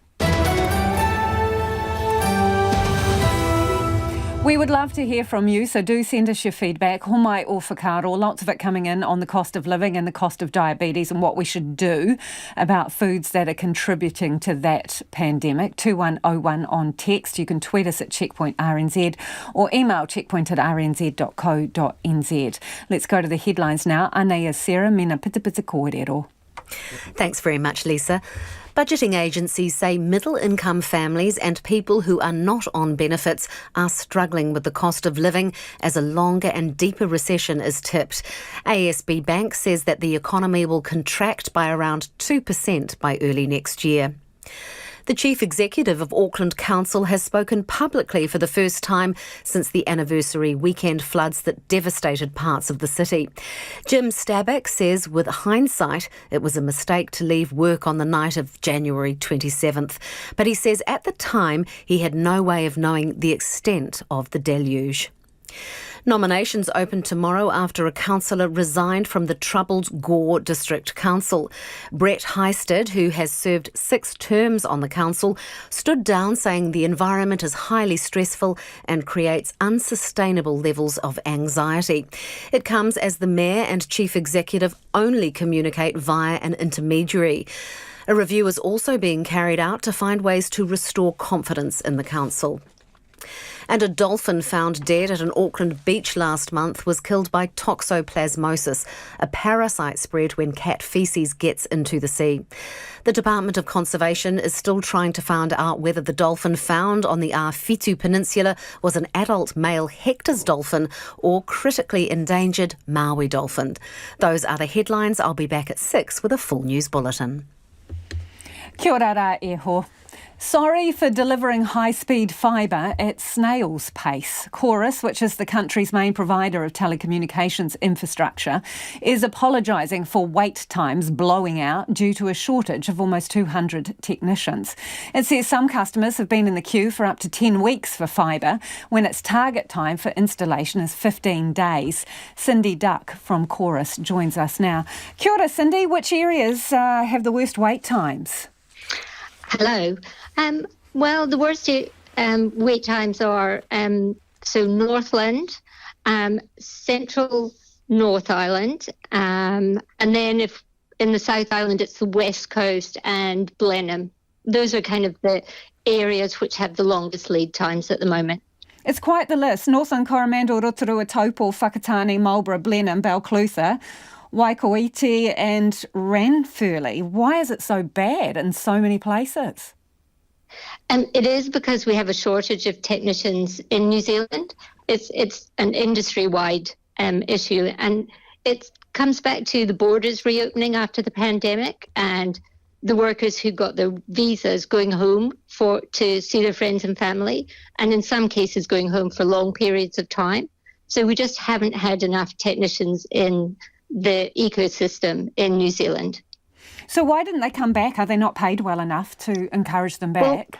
We would love to hear from you, so do send us your feedback. Homai o whakaaro, lots of it coming in on the cost of living and the cost of diabetes and what we should do about foods that are contributing to that pandemic. 2101 on text. You can tweet us at Checkpoint RNZ or email checkpoint@rnz.co.nz. Let's go to the headlines now. Anea Sarah, mena pita pita kōrero. Thanks very much, Lisa. Budgeting agencies say middle-income families and people who are not on benefits are struggling with the cost of living as a longer and deeper recession is tipped. ASB Bank says that the economy will contract by around 2% by early next year. The chief executive of Auckland Council has spoken publicly for the first time since the anniversary weekend floods that devastated parts of the city. Jim Stabak says with hindsight it was a mistake to leave work on the night of January 27th. But he says at the time he had no way of knowing the extent of the deluge. Nominations open tomorrow after a councillor resigned from the troubled Gore District Council. Brett Heisted, who has served 6 terms on the council, stood down saying the environment is highly stressful and creates unsustainable levels of anxiety. It comes as the mayor and chief executive only communicate via an intermediary. A review is also being carried out to find ways to restore confidence in the council. And a dolphin found dead at an Auckland beach last month was killed by toxoplasmosis, a parasite spread when cat faeces gets into the sea. The Department of Conservation is still trying to find out whether the dolphin found on the Awhitu Peninsula was an adult male Hector's dolphin or critically endangered Maui dolphin. Those are the headlines. I'll be back at 6 with a full news bulletin. Kia ora rā e ho. Sorry for delivering high-speed fibre at snail's pace. Chorus, which is the country's main provider of telecommunications infrastructure, is apologising for wait times blowing out due to a shortage of almost 200 technicians. It says some customers have been in the queue for up to 10 weeks for fibre, when its target time for installation is 15 days. Cindy Duck from Chorus joins us now. Kia ora, Cindy. Which areas have the worst wait times? Hello. Well, the worst wait times are so Northland, Central North Island, and then if in the South Island it's the West Coast and Blenheim. Those are kind of the areas which have the longest lead times at the moment. It's quite the list. Northland, Coromandel, Rotorua, Taupo, Whakatane, Marlborough, Blenheim, Balclutha, Waikoiti and Ranfurly. Why is it so bad in so many places? It is because we have a shortage of technicians in New Zealand. It's an industry-wide issue, and it comes back to the borders reopening after the pandemic and the workers who got their visas going home to see their friends and family, and in some cases going home for long periods of time. So we just haven't had enough technicians in the ecosystem in New Zealand. So why didn't they come back? Are they not paid well enough to encourage them back?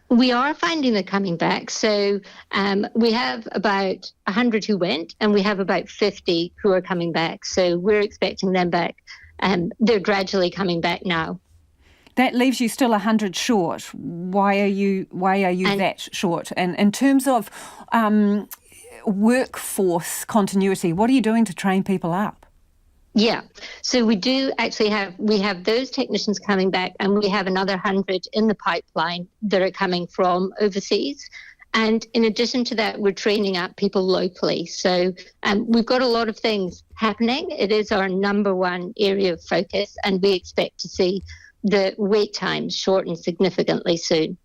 Well, we are finding they're coming back. So we have about 100 who went, and we have about 50 who are coming back. So we're expecting them back. They're gradually coming back now. That leaves you still 100 short. Why are you that short? And in terms of workforce continuity, what are you doing to train people up? Yeah, so we do actually have those technicians coming back, and we have another 100 in the pipeline that are coming from overseas. And in addition to that, we're training up people locally. So we've got a lot of things happening. It is our number one area of focus, and we expect to see the wait times shorten significantly soon.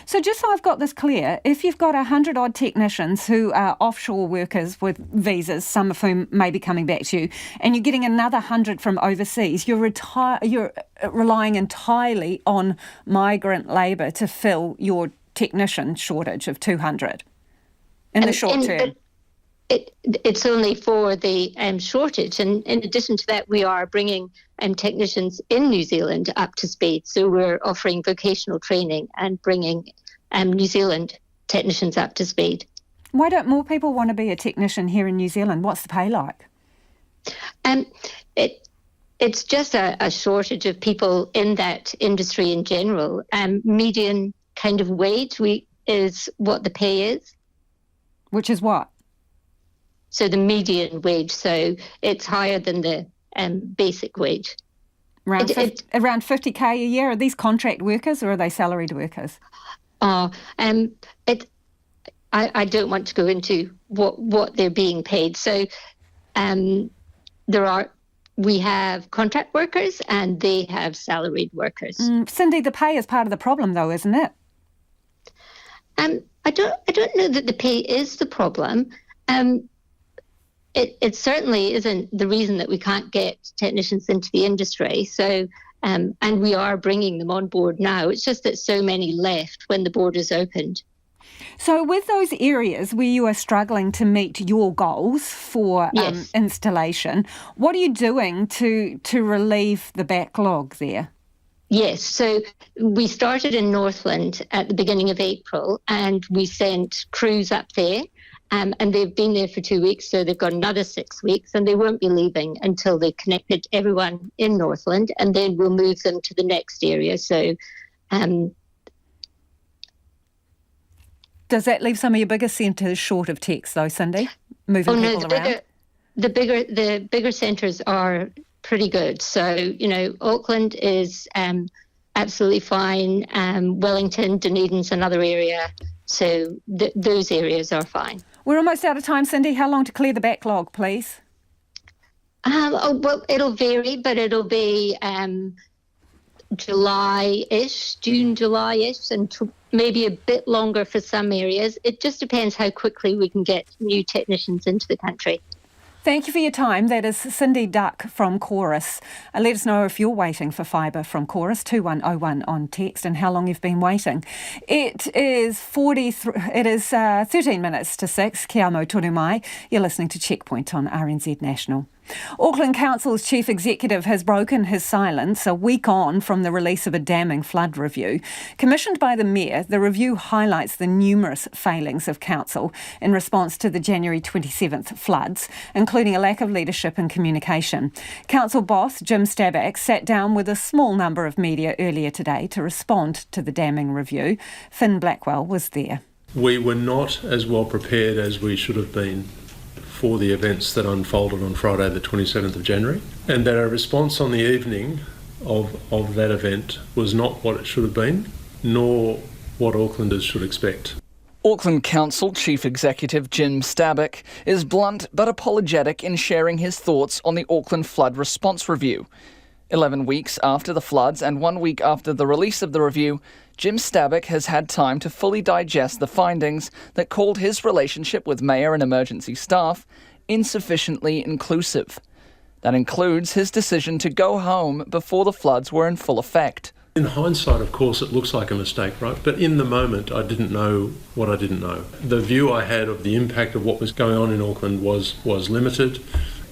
So just so I've got this clear, if you've got 100-odd technicians who are offshore workers with visas, some of whom may be coming back to you, and you're getting another 100 from overseas, you're relying entirely on migrant labour to fill your technician shortage of 200 in the short term. It's only for the shortage, and in addition to that, we are bringing technicians in New Zealand up to speed. So we're offering vocational training and bringing New Zealand technicians up to speed. Why don't more people want to be a technician here in New Zealand? What's the pay like? It's just a shortage of people in that industry in general. Median kind of wage is what the pay is. Which is what? So the median wage, so it's higher than the basic wage. Around 50K a year. Are these contract workers or are they salaried workers? I don't want to go into what they're being paid. So we have contract workers and they have salaried workers. Cindy, the pay is part of the problem though, isn't it? I don't know that the pay is the problem. It certainly isn't the reason that we can't get technicians into the industry. So, and we are bringing them on board now. It's just that so many left when the borders opened. So with those areas where you are struggling to meet your goals for installation, what are you doing to relieve the backlog there? Yes, so we started in Northland at the beginning of April, and we sent crews up there. And they've been there for 2 weeks, so they've got another 6 weeks, and they won't be leaving until they've connected everyone in Northland, and then we'll move them to the next area. So, does that leave some of your bigger centres short of techs, though, Cindy? Moving people around? The bigger centres are pretty good. So, Auckland is absolutely fine. Wellington, Dunedin's another area. So those areas are fine. We're almost out of time, Cindy. How long to clear the backlog, please? Well, it'll vary, but it'll be July-ish, June, July-ish, and maybe a bit longer for some areas. It just depends how quickly we can get new technicians into the country. Thank you for your time. That is Cindy Duck from Chorus. Let us know if you're waiting for fibre from Chorus, 2101 on text, and how long you've been waiting. It is 13 minutes to 6. Kia amo tonu mai. You're listening to Checkpoint on RNZ National. Auckland Council's chief executive has broken his silence a week on from the release of a damning flood review. Commissioned by the Mayor, the review highlights the numerous failings of Council in response to the January 27th floods, including a lack of leadership and communication. Council boss Jim Stabak sat down with a small number of media earlier today to respond to the damning review. Finn Blackwell was there. We were not as well prepared as we should have been for the events that unfolded on Friday the 27th of January, and that our response on the evening of that event was not what it should have been, nor what Aucklanders should expect. Auckland Council Chief Executive Jim Stabak is blunt but apologetic in sharing his thoughts on the Auckland Flood Response Review. 11 weeks after the floods and 1 week after the release of the review, Jim Stabak has had time to fully digest the findings that called his relationship with Mayor and emergency staff insufficiently inclusive. That includes his decision to go home before the floods were in full effect. In hindsight, of course, it looks like a mistake, right? But in the moment, I didn't know what I didn't know. The view I had of the impact of what was going on in Auckland was limited.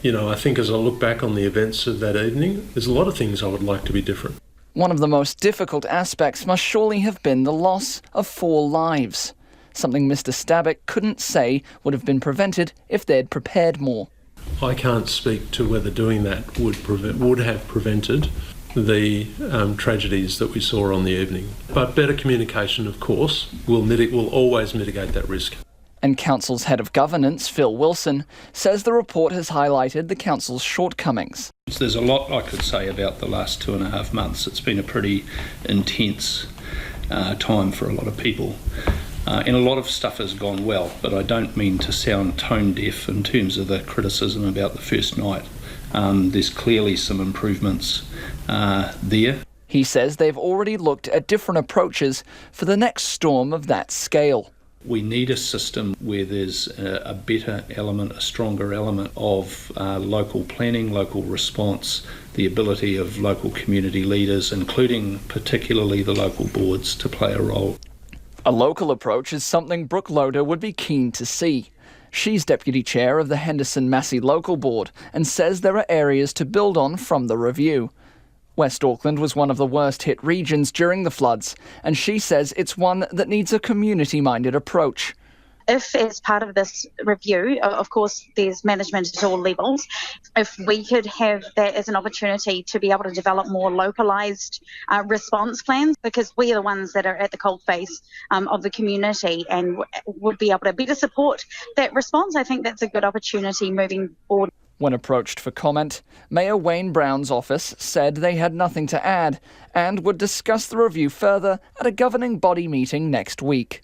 I think as I look back on the events of that evening, there's a lot of things I would like to be different. One of the most difficult aspects must surely have been the loss of 4 lives, something Mr. Stabak couldn't say would have been prevented if they'd prepared more. I can't speak to whether doing that would have prevented the tragedies that we saw on the evening. But better communication, of course, will always mitigate that risk. And Council's head of governance, Phil Wilson, says the report has highlighted the Council's shortcomings. There's a lot I could say about the last 2.5 months. It's been a pretty intense time for a lot of people. And a lot of stuff has gone well, but I don't mean to sound tone deaf in terms of the criticism about the first night. There's clearly some improvements there. He says they've already looked at different approaches for the next storm of that scale. We need a system where there's a better element, a stronger element of local planning, local response, the ability of local community leaders, including particularly the local boards, to play a role. A local approach is something Brooke Loader would be keen to see. She's Deputy Chair of the Henderson Massey Local Board and says there are areas to build on from the review. West Auckland was one of the worst hit regions during the floods, and she says it's one that needs a community-minded approach. If, as part of this review, of course, there's management at all levels, if we could have that as an opportunity to be able to develop more localised response plans, because we are the ones that are at the coalface of the community and would be able to better support that response, I think that's a good opportunity moving forward. When approached for comment, Mayor Wayne Brown's office said they had nothing to add and would discuss the review further at a governing body meeting next week.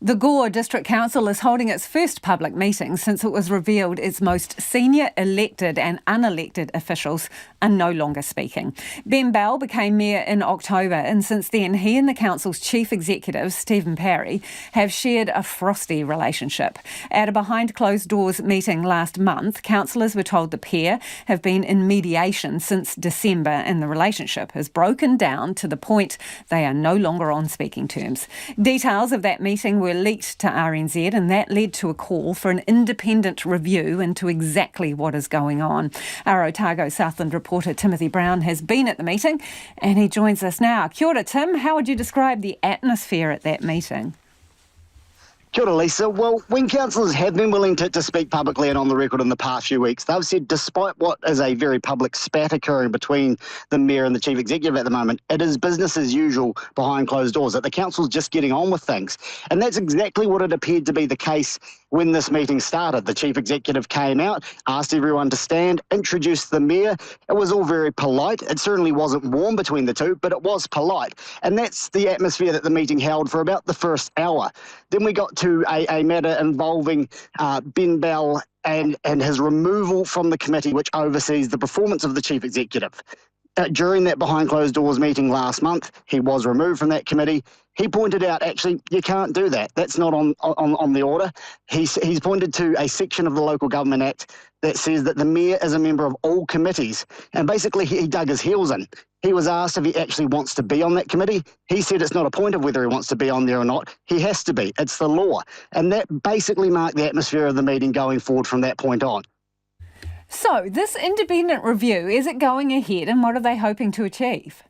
The Gore District Council is holding its first public meeting since it was revealed its most senior elected and unelected officials are no longer speaking. Ben Bell became mayor in October, and since then he and the council's chief executive, Stephen Parry, have shared a frosty relationship. At a behind-closed-doors meeting last month, councillors were told the pair have been in mediation since December and the relationship has broken down to the point they are no longer on speaking terms. Details of that meeting were leaked to RNZ, and that led to a call for an independent review into exactly what is going on. Our Otago Southland reporter Timothy Brown has been at the meeting and he joins us now. Kia ora, Tim. How would you describe the atmosphere at that meeting? Kia ora, Lisa. Well, when councillors have been willing to speak publicly and on the record in the past few weeks, they've said despite what is a very public spat occurring between the Mayor and the Chief Executive at the moment, it is business as usual behind closed doors, that the council's just getting on with things. And that's exactly what it appeared to be the case when this meeting started. The chief executive came out, asked everyone to stand, introduced the mayor. It was all very polite. It certainly wasn't warm between the two, but it was polite. And that's the atmosphere that the meeting held for about the first hour. Then we got to a matter involving Ben Bell and his removal from the committee which oversees the performance of the chief executive. During that behind closed doors meeting last month, he was removed from that committee. He pointed out, actually, you can't do that. That's not on the order. He's pointed to a section of the Local Government Act that says that the mayor is a member of all committees. And basically, he dug his heels in. He was asked if he actually wants to be on that committee. He said it's not a point of whether he wants to be on there or not. He has to be. It's the law. And that basically marked the atmosphere of the meeting going forward from that point on. So, this independent review, is it going ahead, and what are they hoping to achieve?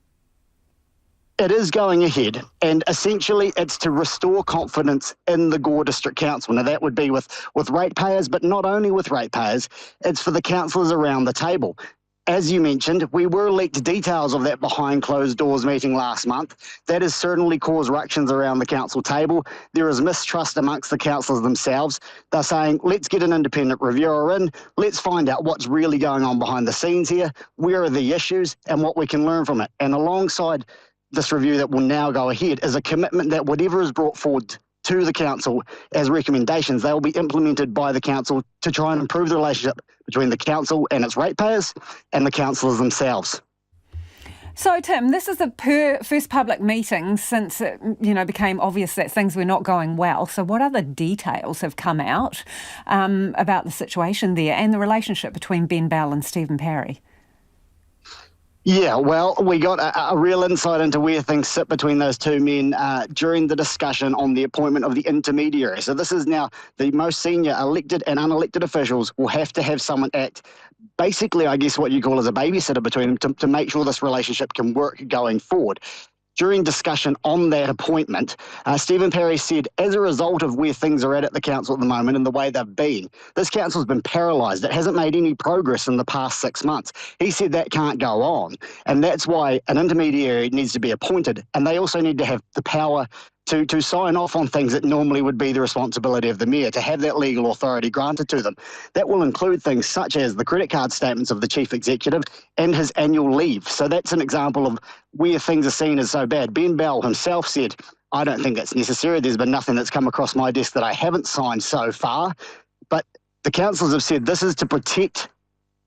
It is going ahead, and essentially it's to restore confidence in the Gore District Council. Now, that would be with ratepayers, but not only with ratepayers, it's for the councillors around the table. As you mentioned, we were leaked details of that behind closed doors meeting last month. That has certainly caused ructions around the council table. There is mistrust amongst the councillors themselves. They're saying, let's get an independent reviewer in. Let's find out what's really going on behind the scenes here. Where are the issues and what we can learn from it. And alongside this review that will now go ahead is a commitment that whatever is brought forward to the council as recommendations, they will be implemented by the council to try and improve the relationship between the council and its ratepayers and the councillors themselves. So, Tim, this is the first public meeting since it became obvious that things were not going well. So what other details have come out about the situation there and the relationship between Ben Bell and Stephen Parry? Yeah, well, we got a real insight into where things sit between those two men during the discussion on the appointment of the intermediary. So this is now the most senior elected and unelected officials will have to have someone act basically, I guess, what you call as a babysitter between them to make sure this relationship can work going forward. During discussion on that appointment, Stephen Parry said, as a result of where things are at the council at the moment and the way they've been, this council's been paralysed. It hasn't made any progress in the past 6 months. He said that can't go on, and that's why an intermediary needs to be appointed, and they also need to have the power to sign off on things that normally would be the responsibility of the mayor, to have that legal authority granted to them. That will include things such as the credit card statements of the chief executive and his annual leave. So that's an example of where things are seen as so bad. Ben Bell himself said, I don't think that's necessary. There's been nothing that's come across my desk that I haven't signed so far. But the councillors have said this is to protect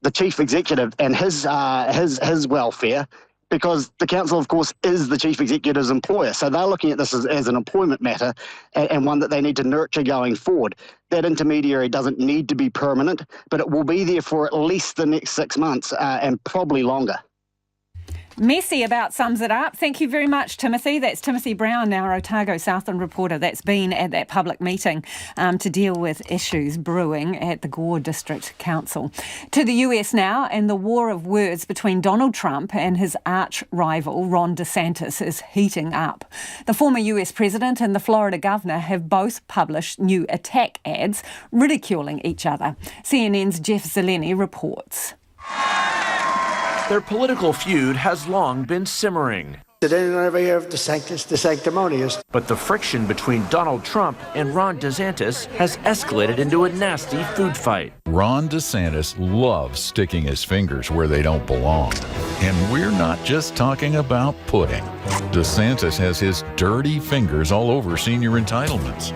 the chief executive and his welfare, because the council, of course, is the chief executive's employer. So they're looking at this as an employment matter and one that they need to nurture going forward. That intermediary doesn't need to be permanent, but it will be there for at least the next 6 months and probably longer. Messy about sums it up. Thank you very much, Timothy. That's Timothy Brown, our Otago Southland reporter, that's been at that public meeting to deal with issues brewing at the Gore District Council. To the US now, and the war of words between Donald Trump and his arch rival Ron DeSantis is heating up. The former US president and the Florida governor have both published new attack ads ridiculing each other. CNN's Jeff Zeleny reports. Their political feud has long been simmering. Did anyone ever hear of the sanctimonious? But the friction between Donald Trump and Ron DeSantis has escalated into a nasty food fight. Ron DeSantis loves sticking his fingers where they don't belong. And we're not just talking about pudding. DeSantis has his dirty fingers all over senior entitlements,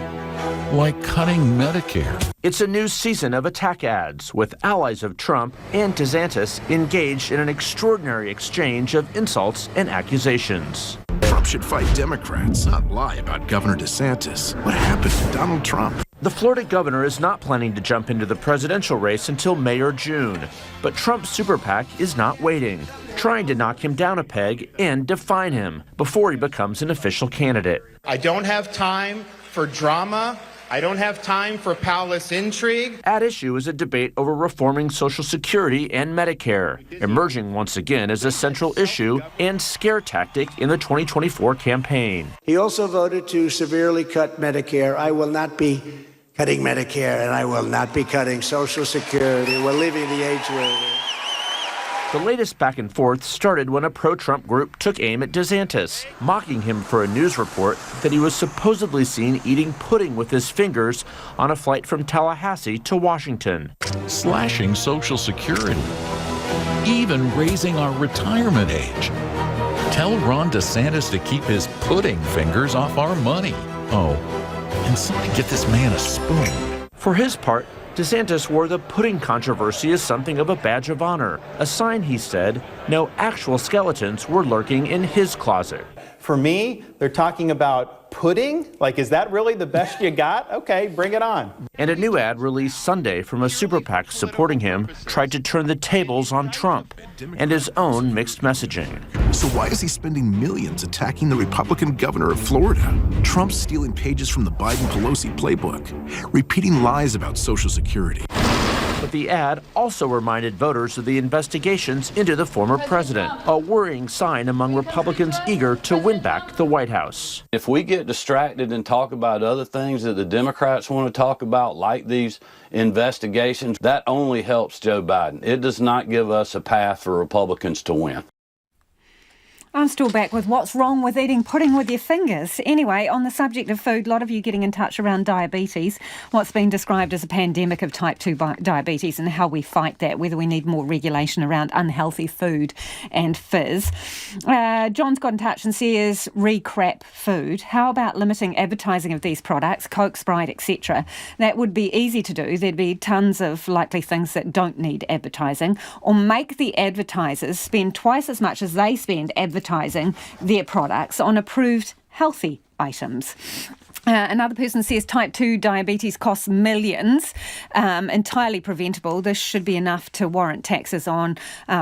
like cutting Medicare. It's a new season of attack ads, with allies of Trump and DeSantis engaged in an extraordinary exchange of insults and accusations. Trump should fight Democrats, not lie about Governor DeSantis. What happened to Donald Trump? The Florida governor is not planning to jump into the presidential race until May or June, but Trump's super PAC is not waiting, trying to knock him down a peg and define him before he becomes an official candidate. I don't have time for drama. I don't have time for palace intrigue. At issue is a debate over reforming Social Security and Medicare, emerging once again as a central issue and scare tactic in the 2024 campaign. He also voted to severely cut Medicare. I will not be cutting Medicare, and I will not be cutting Social Security. We're leaving the age where it is. The latest back and forth started when a pro-Trump group took aim at DeSantis, mocking him for a news report that he was supposedly seen eating pudding with his fingers on a flight from Tallahassee to Washington. Slashing Social Security, even raising our retirement age. Tell Ron DeSantis to keep his pudding fingers off our money. Oh, and somebody get this man a spoon. For his part, DeSantis wore the pudding controversy as something of a badge of honor, a sign, he said, no actual skeletons were lurking in his closet. For me, they're talking about pudding? Like, is that really the best you got? Okay, bring it on. And a new ad released Sunday from a super PAC supporting him tried to turn the tables on Trump and his own mixed messaging. So why is he spending millions attacking the Republican governor of Florida? Trump's stealing pages from the Biden-Pelosi playbook, repeating lies about Social Security. But the ad also reminded voters of the investigations into the former president, a worrying sign among Republicans eager to win back the White House. If we get distracted and talk about other things that the Democrats want to talk about, like these investigations, that only helps Joe Biden. It does not give us a path for Republicans to win. I'm still back with what's wrong with eating pudding with your fingers. Anyway, on the subject of food, a lot of you getting in touch around diabetes, what's been described as a pandemic of type 2 diabetes and how we fight that, whether we need more regulation around unhealthy food and fizz. John's got in touch and says, re-crap food. How about limiting advertising of these products, Coke, Sprite, etc.? That would be easy to do. There'd be tons of likely things that don't need advertising. Or make the advertisers spend twice as much as they spend advertising their products on approved healthy items. Another person says type 2 diabetes costs millions, entirely preventable. This should be enough to warrant taxes on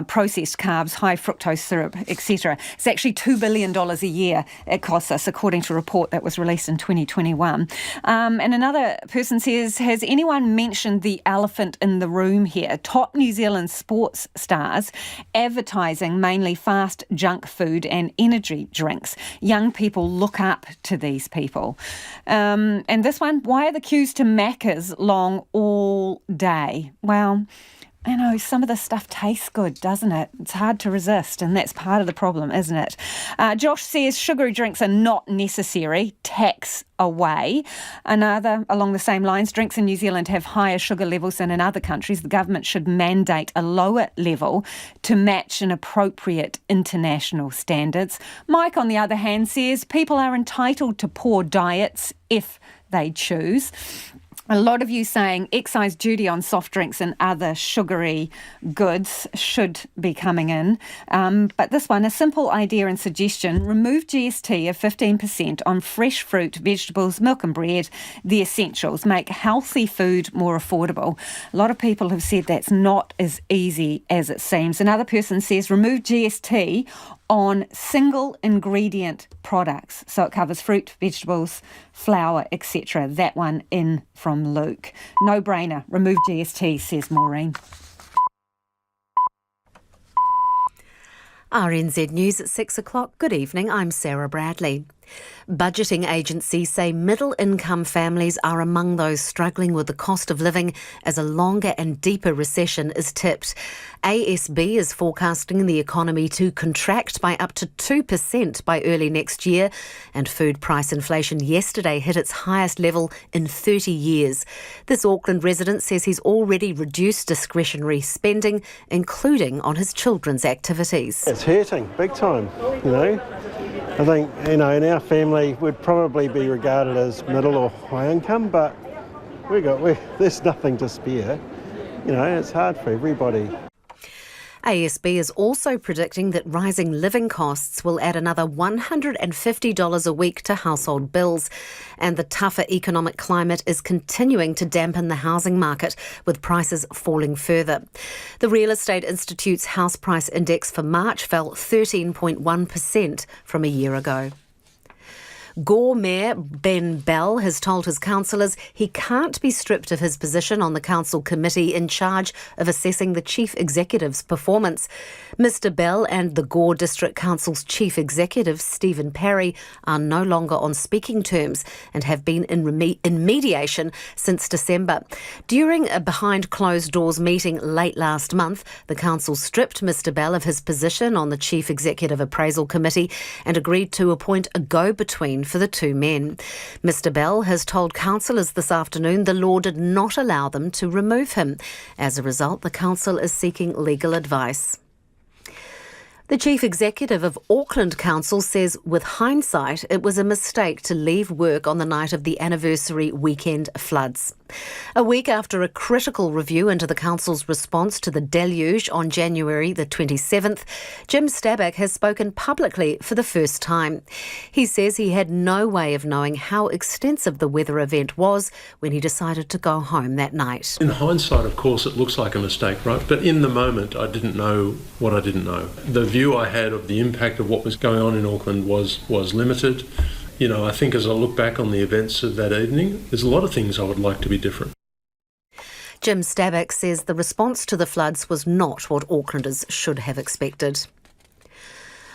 processed carbs, high fructose syrup, etc. It's actually $2 billion a year it costs us, according to a report that was released in 2021. And another person says, has anyone mentioned the elephant in the room here? Top New Zealand sports stars advertising mainly fast junk food and energy drinks. Young people look up to these people. And this one, why are the queues to Macca's long all day? Well, you know, some of this stuff tastes good, doesn't it? It's hard to resist, and that's part of the problem, isn't it? Josh says sugary drinks are not necessary. Tax away. Another, along the same lines, drinks in New Zealand have higher sugar levels than in other countries. The government should mandate a lower level to match an appropriate international standards. Mike, on the other hand, says people are entitled to poor diets if they choose. A lot of you saying excise duty on soft drinks and other sugary goods should be coming in. But this one, a simple idea and suggestion, remove GST of 15% on fresh fruit, vegetables, milk and bread, the essentials. Make healthy food more affordable. A lot of people have said that's not as easy as it seems. Another person says remove GST on single ingredient products. So it covers fruit, vegetables, flour, etc. That one in from Luke. No brainer. Remove GST, says Maureen. RNZ News at 6 o'clock. Good evening, I'm Sarah Bradley. Budgeting agencies say middle-income families are among those struggling with the cost of living as a longer and deeper recession is tipped. ASB is forecasting the economy to contract by up to 2% by early next year, and food price inflation yesterday hit its highest level in 30 years. This Auckland resident says he's already reduced discretionary spending, including on his children's activities. It's hurting, big time, you know. I think, you know, in our family would probably be regarded as middle or high income, but there's nothing to spare. You know, it's hard for everybody. ASB is also predicting that rising living costs will add another $150 a week to household bills. And the tougher economic climate is continuing to dampen the housing market, with prices falling further. The Real Estate Institute's house price index for March fell 13.1% from a year ago. Gore Mayor Ben Bell has told his councillors he can't be stripped of his position on the council committee in charge of assessing the chief executive's performance. Mr Bell and the Gore District Council's chief executive, Stephen Parry, are no longer on speaking terms and have been in mediation since December. During a behind-closed-doors meeting late last month, the council stripped Mr Bell of his position on the chief executive appraisal committee and agreed to appoint a go-between for the two men. Mr Bell has told councillors this afternoon the law did not allow them to remove him. As a result, the council is seeking legal advice. The chief executive of Auckland Council says with hindsight it was a mistake to leave work on the night of the anniversary weekend floods. A week after a critical review into the council's response to the deluge on January the 27th, Jim Stabak has spoken publicly for the first time. He says he had no way of knowing how extensive the weather event was when he decided to go home that night. In hindsight, of course, it looks like a mistake, right? But in the moment, I didn't know what I didn't know. The view I had of the impact of what was going on in Auckland was limited. You know, I think as I look back on the events of that evening, there's a lot of things I would like to be different. Jim Stabak says the response to the floods was not what Aucklanders should have expected.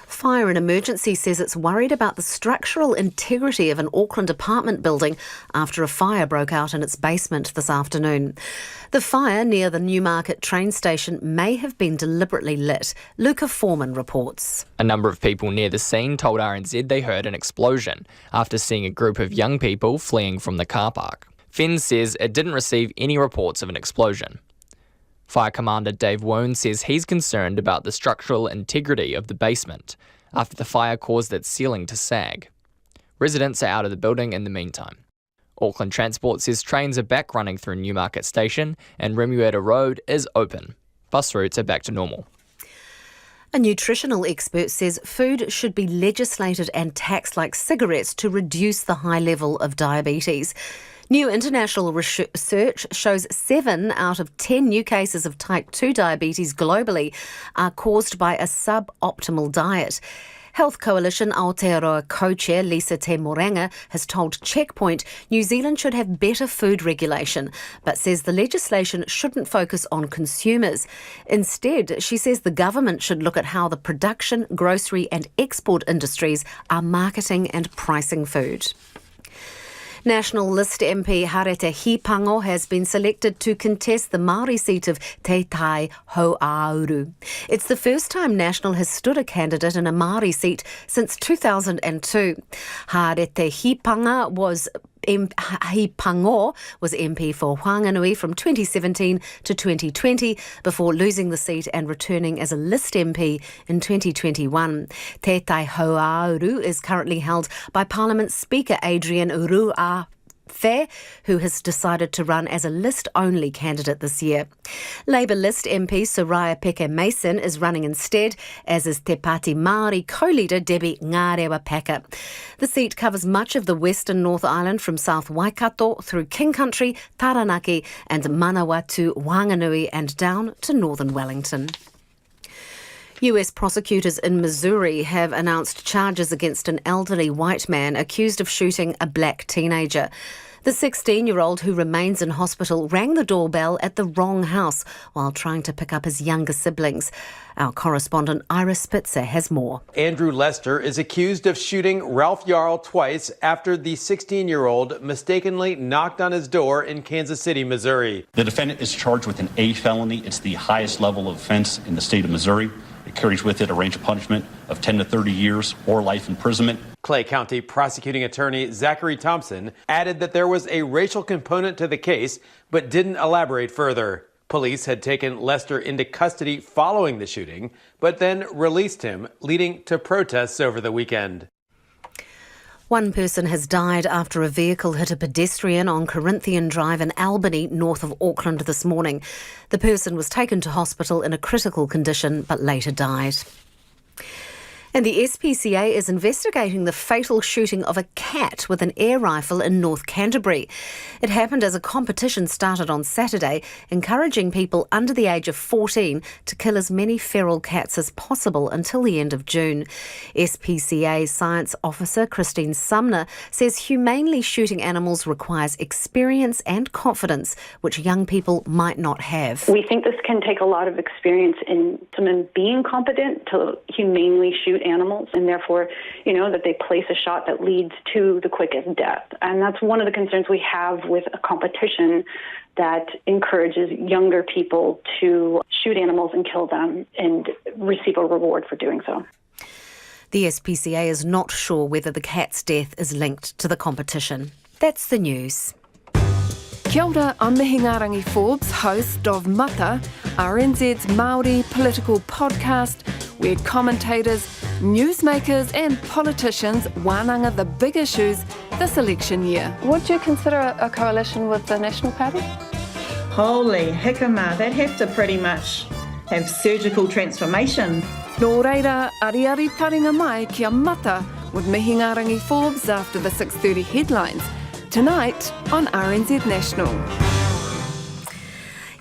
Fire and Emergency says it's worried about the structural integrity of an Auckland apartment building after a fire broke out in its basement this afternoon. The fire near the Newmarket train station may have been deliberately lit. Luca Foreman reports. A number of people near the scene told RNZ they heard an explosion after seeing a group of young people fleeing from the car park. Finn says it didn't receive any reports of an explosion. Fire Commander Dave Woon says he's concerned about the structural integrity of the basement after the fire caused its ceiling to sag. Residents are out of the building in the meantime. Auckland Transport says trains are back running through Newmarket Station and Remuera Road is open. Bus routes are back to normal. A nutritional expert says food should be legislated and taxed like cigarettes to reduce the high level of diabetes. New international research shows 7 out of 10 new cases of type 2 diabetes globally are caused by a suboptimal diet. Health Coalition Aotearoa co-chair Lisa Te Morenga has told Checkpoint New Zealand should have better food regulation, but says the legislation shouldn't focus on consumers. Instead, she says the government should look at how the production, grocery and export industries are marketing and pricing food. National List MP Harete Hipango has been selected to contest the Māori seat of Te Tai Ho'auru. It's the first time National has stood a candidate in a Māori seat since 2002. Harete Hipango was MP for Whanganui from 2017 to 2020 before losing the seat and returning as a List MP in 2021. Te Tai Ho'auru is currently held by Parliament Speaker Adrian Urua Fair, who has decided to run as a list-only candidate this year. Labour List MP Soraya Peke Mason is running instead, as is Te Pāti Māori co-leader Debbie Ngarewa Packer. The seat covers much of the western North Island from South Waikato through King Country, Taranaki and Manawa to Whanganui and down to northern Wellington. US prosecutors in Missouri have announced charges against an elderly white man accused of shooting a black teenager. The 16-year-old who remains in hospital rang the doorbell at the wrong house while trying to pick up his younger siblings. Our correspondent Ira Spitzer has more. Andrew Lester is accused of shooting Ralph Yarl twice after the 16-year-old mistakenly knocked on his door in Kansas City, Missouri. The defendant is charged with an A felony. It's the highest level of offense in the state of Missouri. It carries with it a range of punishment of 10 to 30 years or life imprisonment. Clay County prosecuting attorney Zachary Thompson added that there was a racial component to the case, but didn't elaborate further. Police had taken Lester into custody following the shooting, but then released him, leading to protests over the weekend. One person has died after a vehicle hit a pedestrian on Corinthian Drive in Albany, north of Auckland this morning. The person was taken to hospital in a critical condition but later died. And the SPCA is investigating the fatal shooting of a cat with an air rifle in North Canterbury. It happened as a competition started on Saturday, encouraging people under the age of 14 to kill as many feral cats as possible until the end of June. SPCA Science Officer Christine Sumner says humanely shooting animals requires experience and confidence, which young people might not have. We think this can take a lot of experience in someone being competent to humanely shoot animals, and therefore, that they place a shot that leads to the quickest death. And that's one of the concerns we have with a competition that encourages younger people to shoot animals and kill them and receive a reward for doing so. The SPCA is not sure whether the cat's death is linked to the competition. That's the news. Kia ora, I'm Mihingarangi Forbes, host of Mata, RNZ's Māori political podcast, where commentators, newsmakers and politicians wānanga the big issues this election year. Would you consider a coalition with the National Party? Holy hikama, they'd have to pretty much have surgical transformation. Nō reira, ariari taringa mai kia Mata with Mihingarangi Forbes after the 6:30 headlines. Tonight on RNZ National.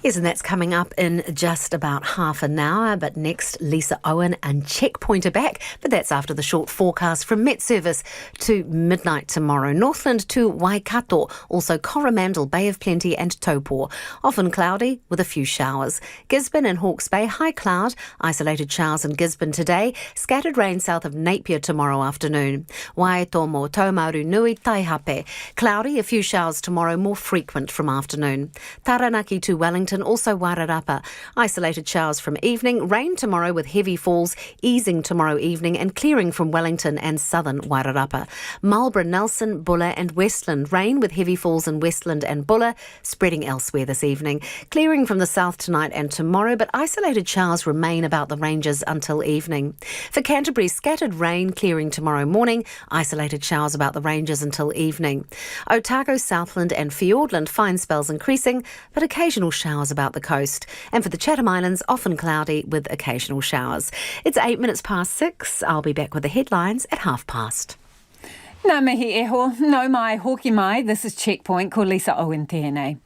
Yes, and that's coming up in just about half an hour. But next, Lisa Owen and Checkpoint are back. But that's after the short forecast from Met Service to midnight tomorrow. Northland to Waikato, also Coromandel, Bay of Plenty and Taupo. Often cloudy with a few showers. Gisborne and Hawke's Bay, high cloud. Isolated showers in Gisborne today. Scattered rain south of Napier tomorrow afternoon. Waitomo, Taumaru Nui, Taihape. Cloudy, a few showers tomorrow, more frequent from afternoon. Taranaki to Wellington, also Wairarapa. Isolated showers from evening, rain tomorrow with heavy falls, easing tomorrow evening and clearing from Wellington and southern Wairarapa. Marlborough, Nelson, Buller and Westland, rain with heavy falls in Westland and Buller, spreading elsewhere this evening. Clearing from the south tonight and tomorrow, but isolated showers remain about the ranges until evening. For Canterbury, scattered rain, clearing tomorrow morning, isolated showers about the ranges until evening. Otago, Southland and Fiordland, fine spells increasing, but occasional showers about the coast. And for the Chatham Islands, often cloudy with occasional showers. It's 6:08. I'll be back with the headlines at past. Nā mihi eho, no mai, hoki mai. This is Checkpoint, ko Lisa Owen tēnei.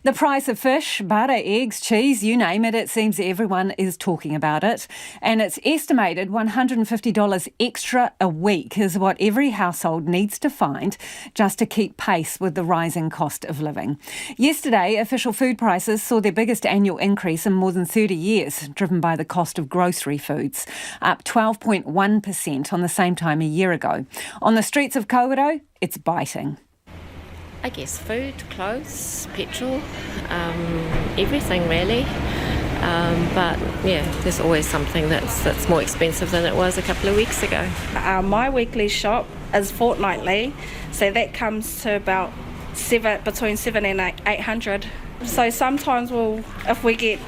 The price of fish, butter, eggs, cheese, you name it, it seems everyone is talking about it. And it's estimated $150 extra a week is what every household needs to find just to keep pace with the rising cost of living. Yesterday, official food prices saw their biggest annual increase in more than 30 years, driven by the cost of grocery foods, up 12.1% on the same time a year ago. On the streets of Kawerau, it's biting. I guess food, clothes, petrol, everything really. But yeah, there's always something that's more expensive than it was a couple of weeks ago. My weekly shop is fortnightly, so that comes to about between $700 and $800. So sometimes if we get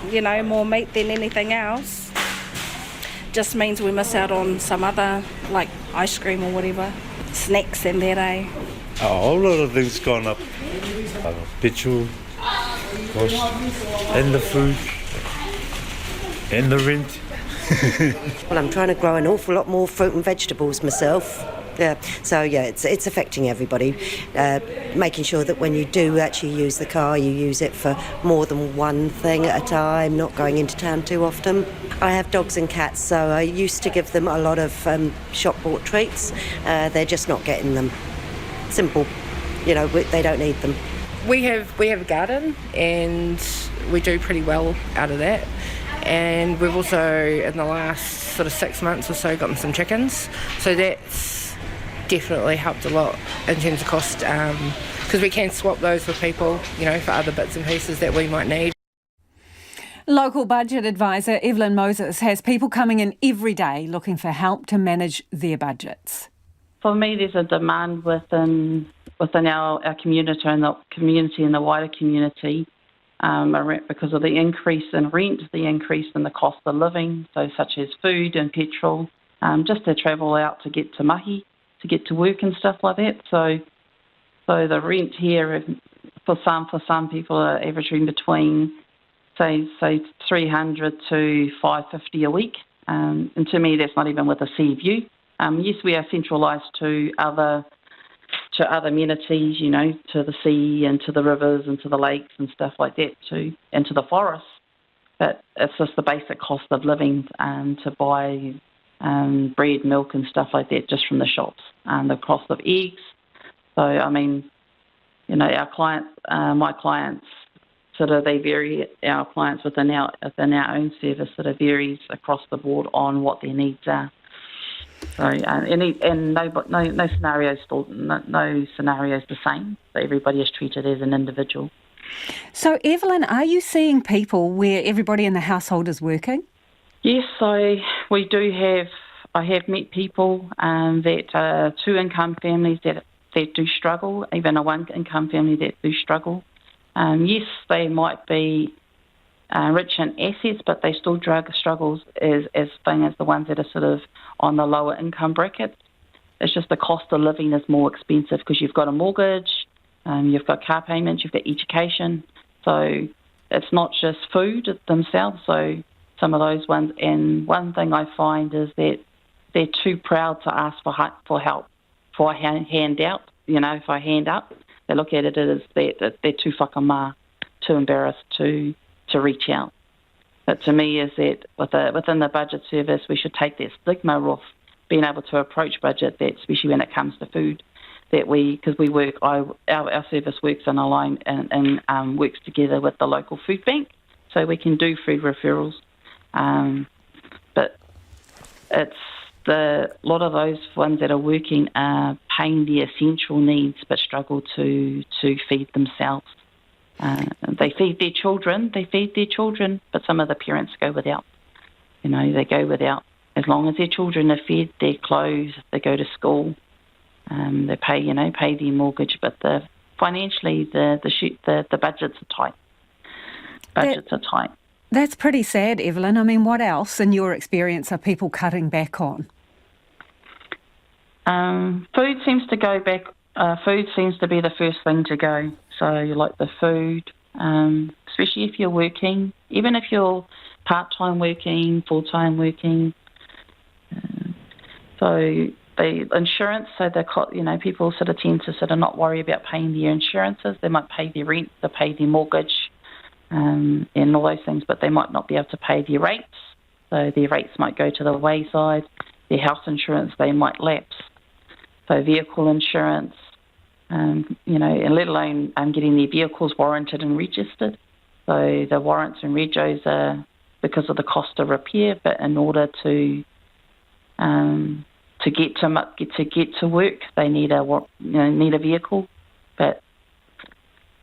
more meat than anything else, just means we miss out on some other like ice cream or whatever. Snacks and that, eh? A whole lot of things gone up. Petrol cost, and the food, and the rent. Well, I'm trying to grow an awful lot more fruit and vegetables myself. So it's affecting everybody. Making sure that when you do actually use the car, you use it for more than one thing at a time, not going into town too often. I have dogs and cats, so I used to give them a lot of shop-bought treats. They're just not getting them. Simple. They don't need them. We have a garden, and we do pretty well out of that. And we've also, in the last sort of 6 months or so, gotten some chickens. So that's definitely helped a lot in terms of cost, because we can swap those with people, for other bits and pieces that we might need. Local budget advisor Evelyn Moses has people coming in every day looking for help to manage their budgets. For me, there's a demand within our community and the wider community because of the increase in rent, the increase in the cost of living, so such as food and petrol, just to travel out to get to mahi, to get to work and stuff like that. So the rent here for some people are averaging between say $300 to $550 a week, And to me, that's not even with a sea view. Yes, we are centralised to other amenities, you know, to the sea and to the rivers and to the lakes and stuff like that too, and to the forests. But it's just the basic cost of living to buy bread, milk and stuff like that just from the shops, and the cost of eggs. So, I mean, you know, our clients, my clients, sort of they vary, our clients within our own service sort of varies across the board on what their needs are. So, no scenario's the same. So everybody is treated as an individual. So, Evelyn, are you seeing people where everybody in the household is working? Yes, I have met people that are two-income families that do struggle, even a one-income family that do struggle. Yes, they might be rich in assets, but they still struggle as the ones that are sort of on the lower income bracket. It's just the cost of living is more expensive because you've got a mortgage, you've got car payments, you've got education. So it's not just food themselves. So some of those ones, and one thing I find is that they're too proud to ask for help, for a handout. You know, for a hand up, they look at it as that they're too whakamā, too embarrassed to reach out. But to me, is that within the budget service, we should take that stigma off being able to approach budget, that especially when it comes to food, that because we work, our service works in a line and works together with the local food bank, so we can do food referrals. But it's a lot of those ones that are working are paying the essential needs but struggle to feed themselves. They feed their children, but some of the parents go without. You know, they go without. As long as their children are fed, their clothes, they go to school, they pay their mortgage, but financially the budgets are tight. That's pretty sad, Evelyn. I mean, what else, in your experience, are people cutting back on? Food seems to go back. Food seems to be the first thing to go. So you like the food, especially if you're working, even if you're part-time working, full-time working. So the insurance, people sort of tend to sort of not worry about paying their insurances. They might pay their rent, they pay their mortgage, and all those things, but they might not be able to pay their rates. So their rates might go to the wayside. Their house insurance, they might lapse. So vehicle insurance, and let alone getting their vehicles warranted and registered. So the warrants and regos are because of the cost of repair, but in order to get to work, they need a vehicle. But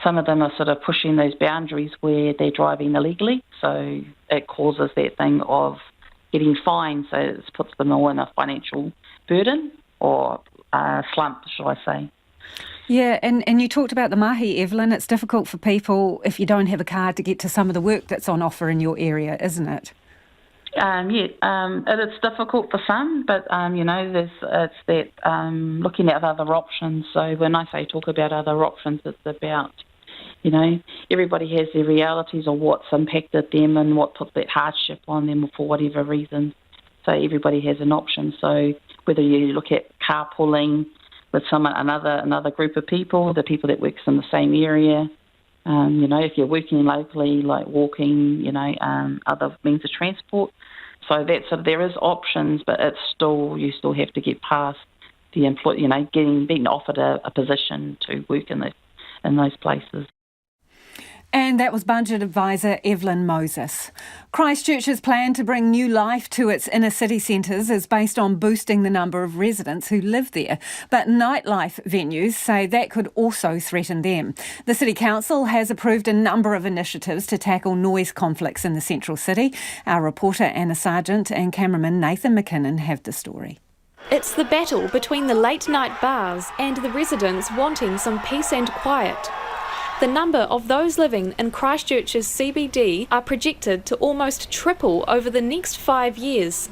some of them are sort of pushing those boundaries where they're driving illegally, so it causes that thing of getting fined. So it puts them all in a financial burden or slump, shall I say. Yeah, and you talked about the mahi, Evelyn. It's difficult for people, if you don't have a car, to get to some of the work that's on offer in your area, isn't it? It's difficult for some, but it's that looking at other options. So when I talk about other options, it's about everybody has their realities of what's impacted them and what puts that hardship on them for whatever reason. So everybody has an option. So whether you look at carpooling with another group of people, the people that works in the same area, if you're working locally, like walking, other means of transport. So there is options, but you still have to get past the being offered a position to work in those places. And that was Budget Advisor Evelyn Moses. Christchurch's plan to bring new life to its inner city centres is based on boosting the number of residents who live there. But nightlife venues say that could also threaten them. The City Council has approved a number of initiatives to tackle noise conflicts in the central city. Our reporter Anna Sargent and cameraman Nathan McKinnon have the story. It's the battle between the late-night bars and the residents wanting some peace and quiet. The number of those living in Christchurch's CBD are projected to almost triple over the next 5 years.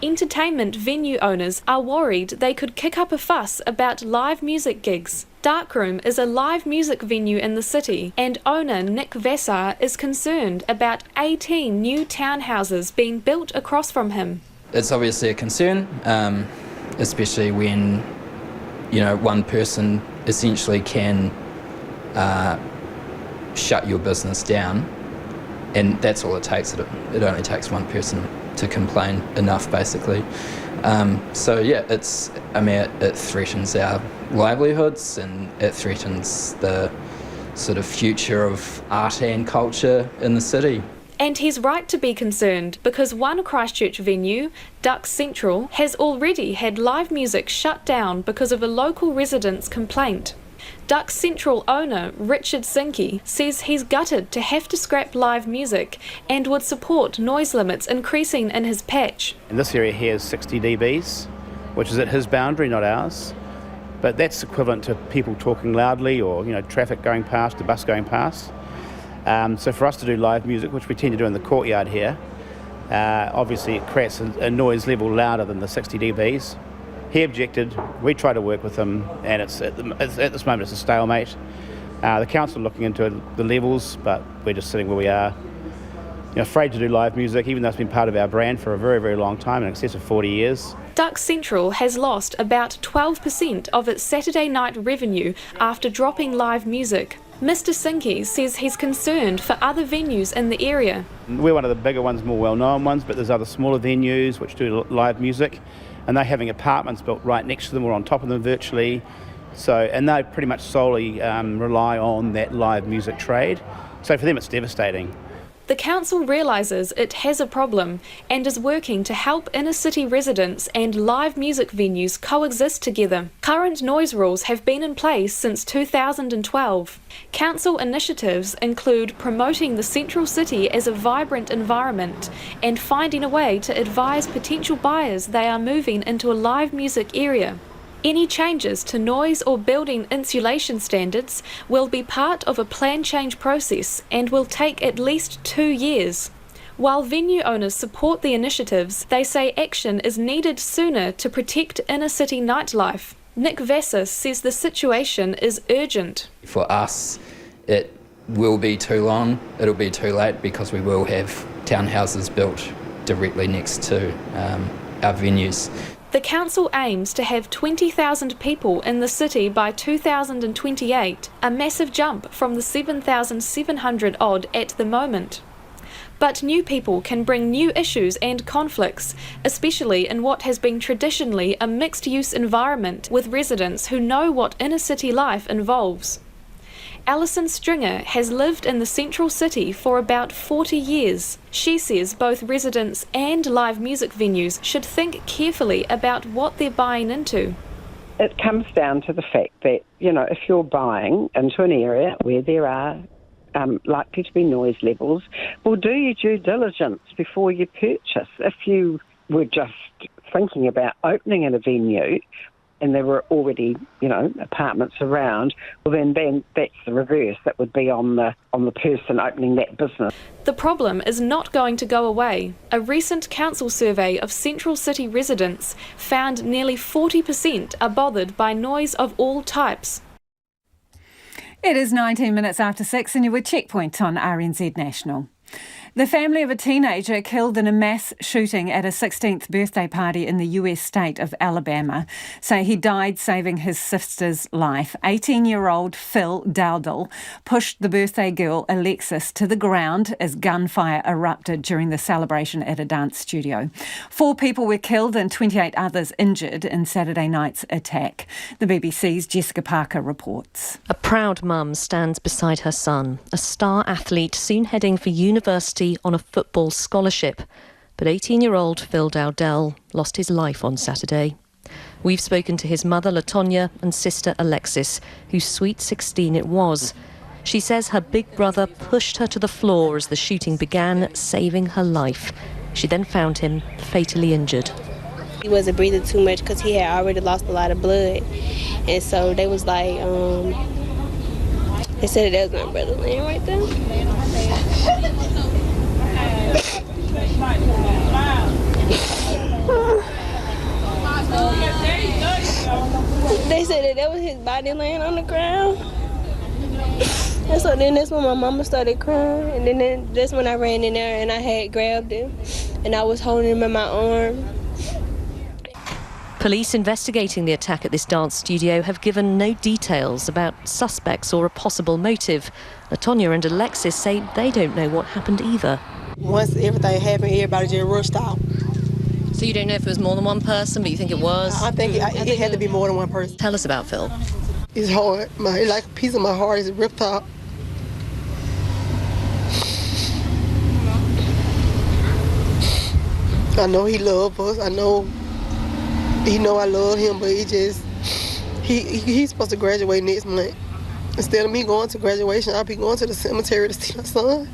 Entertainment venue owners are worried they could kick up a fuss about live music gigs. Darkroom is a live music venue in the city, and owner Nick Vessar is concerned about 18 new townhouses being built across from him. It's obviously a concern, especially when, one person essentially can shut your business down, and that's all it takes. It only takes one person to complain enough, basically. It threatens our livelihoods, and it threatens the sort of future of art and culture in the city. And he's right to be concerned, because one Christchurch venue, Duck Central, has already had live music shut down because of a local resident's complaint. Duck Central owner Richard Sinke says he's gutted to have to scrap live music and would support noise limits increasing in his patch. And this area here is 60 dBs, which is at his boundary, not ours. But that's equivalent to people talking loudly, or traffic going past, a bus going past. So for us to do live music, which we tend to do in the courtyard here, obviously it creates a noise level louder than the 60 dBs. He objected. We tried to work with him, and at this moment it's a stalemate. The council are looking into the levels, but we're just sitting where we are, afraid to do live music, even though it's been part of our brand for a very, very long time, in excess of 40 years. Duck Central has lost about 12% of its Saturday night revenue after dropping live music. Mr. Sinke says he's concerned for other venues in the area. We're one of the bigger ones, more well-known ones, but there's other smaller venues which do live music, and they're having apartments built right next to them or on top of them virtually. And they pretty much solely rely on that live music trade. So for them it's devastating. The council realises it has a problem and is working to help inner city residents and live music venues coexist together. Current noise rules have been in place since 2012. Council initiatives include promoting the central city as a vibrant environment and finding a way to advise potential buyers they are moving into a live music area. Any changes to noise or building insulation standards will be part of a plan change process and will take at least 2 years. While venue owners support the initiatives, they say action is needed sooner to protect inner city nightlife. Nick Vassar says the situation is urgent. For us, it will be too long, it'll be too late, because we will have townhouses built directly next to our venues. The council aims to have 20,000 people in the city by 2028, a massive jump from the 7,700 odd at the moment. But new people can bring new issues and conflicts, especially in what has been traditionally a mixed-use environment with residents who know what inner city life involves. Alison Stringer has lived in the central city for about 40 years. She says both residents and live music venues should think carefully about what they're buying into. It comes down to the fact that, if you're buying into an area where there are likely to be noise levels, well, do your due diligence before you purchase. If you were just thinking about opening in a venue and there were already, apartments around, well then that's the reverse. That would be on the person opening that business. The problem is not going to go away. A recent council survey of central city residents found nearly 40% are bothered by noise of all types. It is 19 minutes after 6 and you're with Checkpoint on RNZ National. The family of a teenager killed in a mass shooting at a 16th birthday party in the US state of Alabama say he died saving his sister's life. 18-year-old Phil Dowdell pushed the birthday girl Alexis to the ground as gunfire erupted during the celebration at a dance studio. 4 people were killed and 28 others injured in Saturday night's attack. The BBC's Jessica Parker reports. A proud mum stands beside her son, a star athlete soon heading for university on a football scholarship. But 18-year-old Phil Dowdell lost his life on Saturday. We've spoken to his mother, LaTonya, and sister, Alexis, whose sweet 16 it was. She says her big brother pushed her to the floor as the shooting began, saving her life. She then found him fatally injured. He wasn't breathing too much because he had already lost a lot of blood. And so they was like, they said that was my brother laying right there. They said that was his body laying on the ground. And so then that's when my mama started crying. And then that's when I ran in there and I had grabbed him. And I was holding him in my arm. Police investigating the attack at this dance studio have given no details about suspects or a possible motive. Latonya and Alexis say they don't know what happened either. Once everything happened, everybody just rushed out. So you don't know if it was more than one person, but you think it was? I think it had to be more than one person. Tell us about Phil. It's hard. Like a piece of my heart is ripped out. I know he loved us. I know he know I love him, but he's supposed to graduate next month. Instead of me going to graduation, I'll be going to the cemetery to see my son.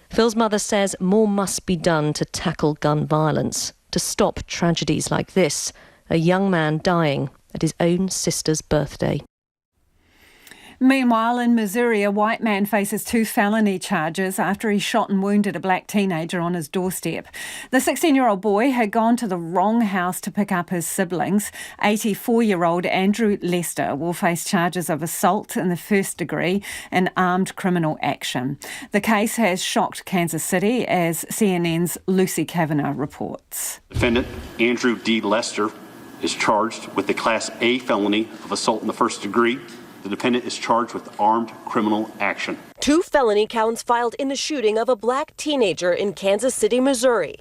Phil's mother says more must be done to tackle gun violence, to stop tragedies like this, a young man dying at his own sister's birthday. Meanwhile, in Missouri, a white man faces 2 felony charges after he shot and wounded a black teenager on his doorstep. The 16-year-old boy had gone to the wrong house to pick up his siblings. 84-year-old Andrew Lester will face charges of assault in the first degree and armed criminal action. The case has shocked Kansas City, as CNN's Lucy Kavanagh reports. Defendant Andrew D. Lester is charged with the Class A felony of assault in the first degree. The defendant is charged with armed criminal action. 2 felony counts filed in the shooting of a black teenager in Kansas City, Missouri.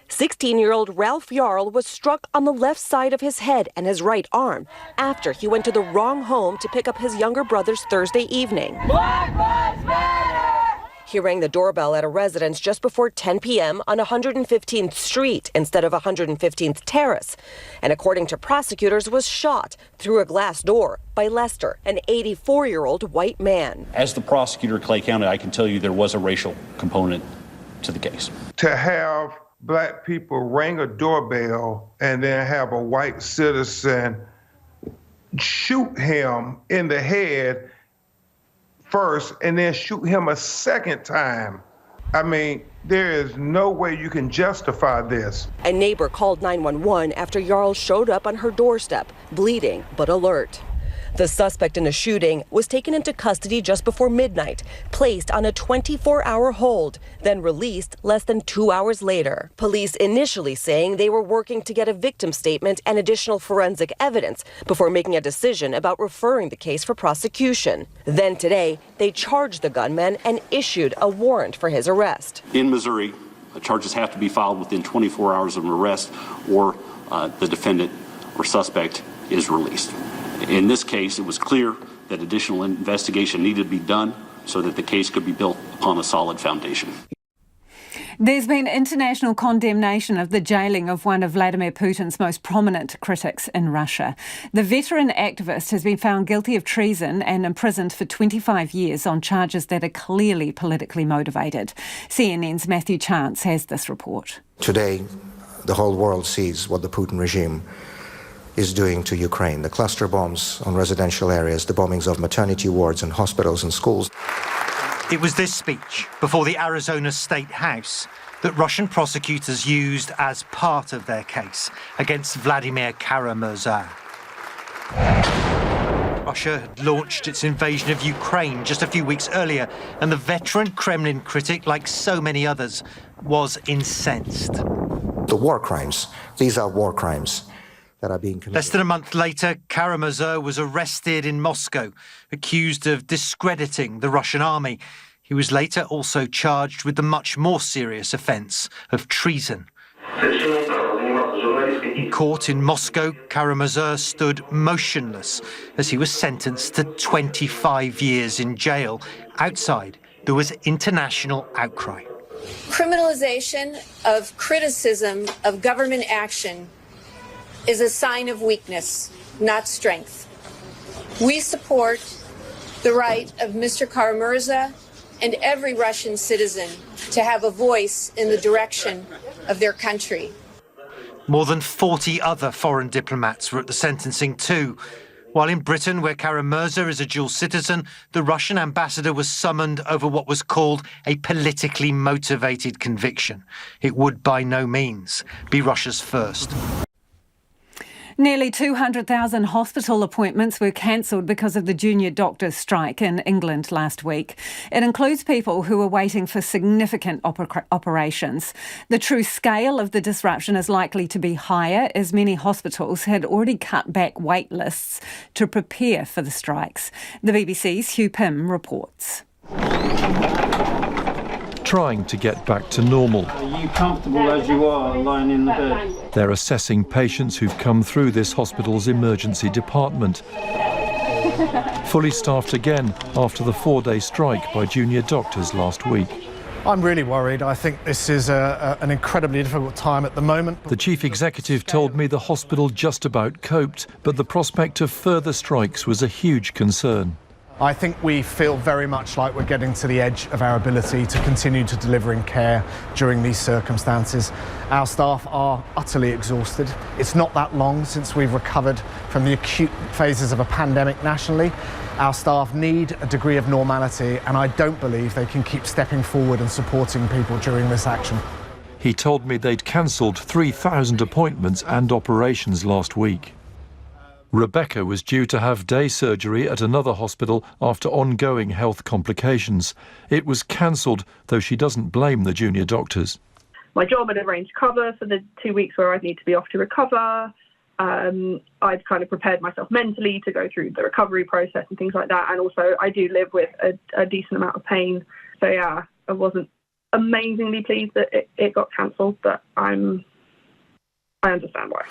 16-year-old Ralph Yarl was struck on the left side of his head and his right arm after he went to the wrong home to pick up his younger brother's Thursday evening. Black Lives Matter! He rang the doorbell at a residence just before 10 p.m. on 115th Street instead of 115th Terrace, and according to prosecutors was shot through a glass door by Lester, an 84-year-old white man. As the prosecutor, Clay County, I can tell you there was a racial component to the case. To have black people ring a doorbell and then have a white citizen shoot him in the head first and then shoot him a second time. I mean, there is no way you can justify this. A neighbor called 911 after Yarl showed up on her doorstep, bleeding but alert. The suspect in the shooting was taken into custody just before midnight, placed on a 24-hour hold, then released less than 2 hours later. Police initially saying they were working to get a victim statement and additional forensic evidence before making a decision about referring the case for prosecution. Then today, they charged the gunman and issued a warrant for his arrest. In Missouri, charges have to be filed within 24 hours of an arrest or the defendant or suspect is released. In this case, it was clear that additional investigation needed to be done so that the case could be built upon a solid foundation. There's been international condemnation of the jailing of one of Vladimir Putin's most prominent critics in Russia. The veteran activist has been found guilty of treason and imprisoned for 25 years on charges that are clearly politically motivated. CNN's Matthew Chance has this report. Today, the whole world sees what the Putin regime is doing to Ukraine. The cluster bombs on residential areas, the bombings of maternity wards and hospitals and schools. It was this speech before the Arizona State House that Russian prosecutors used as part of their case against Vladimir Kara-Murza. Russia had launched its invasion of Ukraine just a few weeks earlier, and the veteran Kremlin critic, like so many others, was incensed. The war crimes, these are war crimes that are being committed. Less than a month later, Kara-Murza was arrested in Moscow, accused of discrediting the Russian army. He was later also charged with the much more serious offence of treason. In court in Moscow, Kara-Murza stood motionless as he was sentenced to 25 years in jail. Outside, there was international outcry. Criminalization of criticism of government action is a sign of weakness, not strength. We support the right of Mr. Kara-Murza and every Russian citizen to have a voice in the direction of their country. More than 40 other foreign diplomats were at the sentencing too. While in Britain, where Kara-Murza is a dual citizen, the Russian ambassador was summoned over what was called a politically motivated conviction. It would by no means be Russia's first. Nearly 200,000 hospital appointments were cancelled because of the junior doctors' strike in England last week. It includes people who are waiting for significant operations. The true scale of the disruption is likely to be higher, as many hospitals had already cut back wait lists to prepare for the strikes. The BBC's Hugh Pym reports. Trying to get back to normal. Are you comfortable as you are lying in the bed? They're assessing patients who've come through this hospital's emergency department. Fully staffed again after the 4-day strike by junior doctors last week. I'm really worried. I think this is an incredibly difficult time at the moment. The chief executive told me the hospital just about coped, but the prospect of further strikes was a huge concern. I think we feel very much like we're getting to the edge of our ability to continue to delivering care during these circumstances. Our staff are utterly exhausted. It's not that long since we've recovered from the acute phases of a pandemic nationally. Our staff need a degree of normality, and I don't believe they can keep stepping forward and supporting people during this action. He told me they'd cancelled 3,000 appointments and operations last week. Rebecca was due to have day surgery at another hospital after ongoing health complications. It was cancelled, though she doesn't blame the junior doctors. My job had arranged cover for the 2 weeks where I'd need to be off to recover. I'd kind of prepared myself mentally to go through the recovery process and things like that. And also I do live with a decent amount of pain. So yeah, I wasn't amazingly pleased that it got cancelled, but I understand why.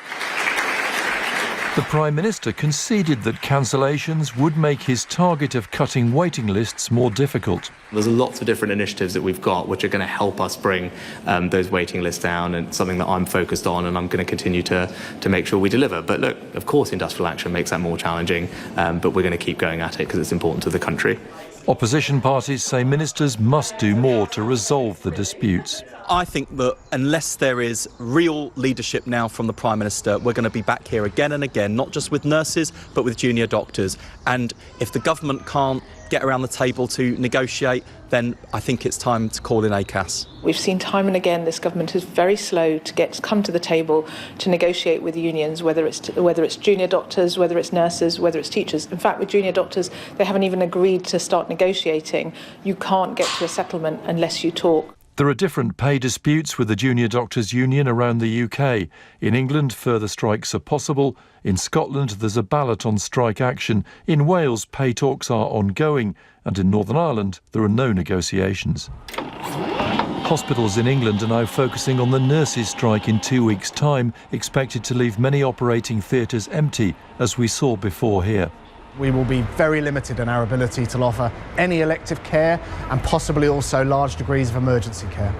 The Prime Minister conceded that cancellations would make his target of cutting waiting lists more difficult. There's lots of different initiatives that we've got which are going to help us bring those waiting lists down, and something that I'm focused on and I'm going to continue to make sure we deliver. But look, of course industrial action makes that more challenging, but we're going to keep going at it because it's important to the country. Opposition parties say ministers must do more to resolve the disputes. I think that unless there is real leadership now from the Prime Minister, we're going to be back here again and again, not just with nurses, but with junior doctors. And if the government can't get around the table to negotiate, then I think it's time to call in ACAS. We've seen time and again this government is very slow to come to the table to negotiate with unions, whether it's junior doctors, whether it's nurses, whether it's teachers. In fact, with junior doctors, they haven't even agreed to start negotiating. You can't get to a settlement unless you talk. There are different pay disputes with the Junior Doctors Union around the UK. In England, further strikes are possible. In Scotland, there's a ballot on strike action. In Wales, pay talks are ongoing. And in Northern Ireland, there are no negotiations. Hospitals in England are now focusing on the nurses' strike in 2 weeks' time, expected to leave many operating theatres empty, as we saw before here. We will be very limited in our ability to offer any elective care and possibly also large degrees of emergency care.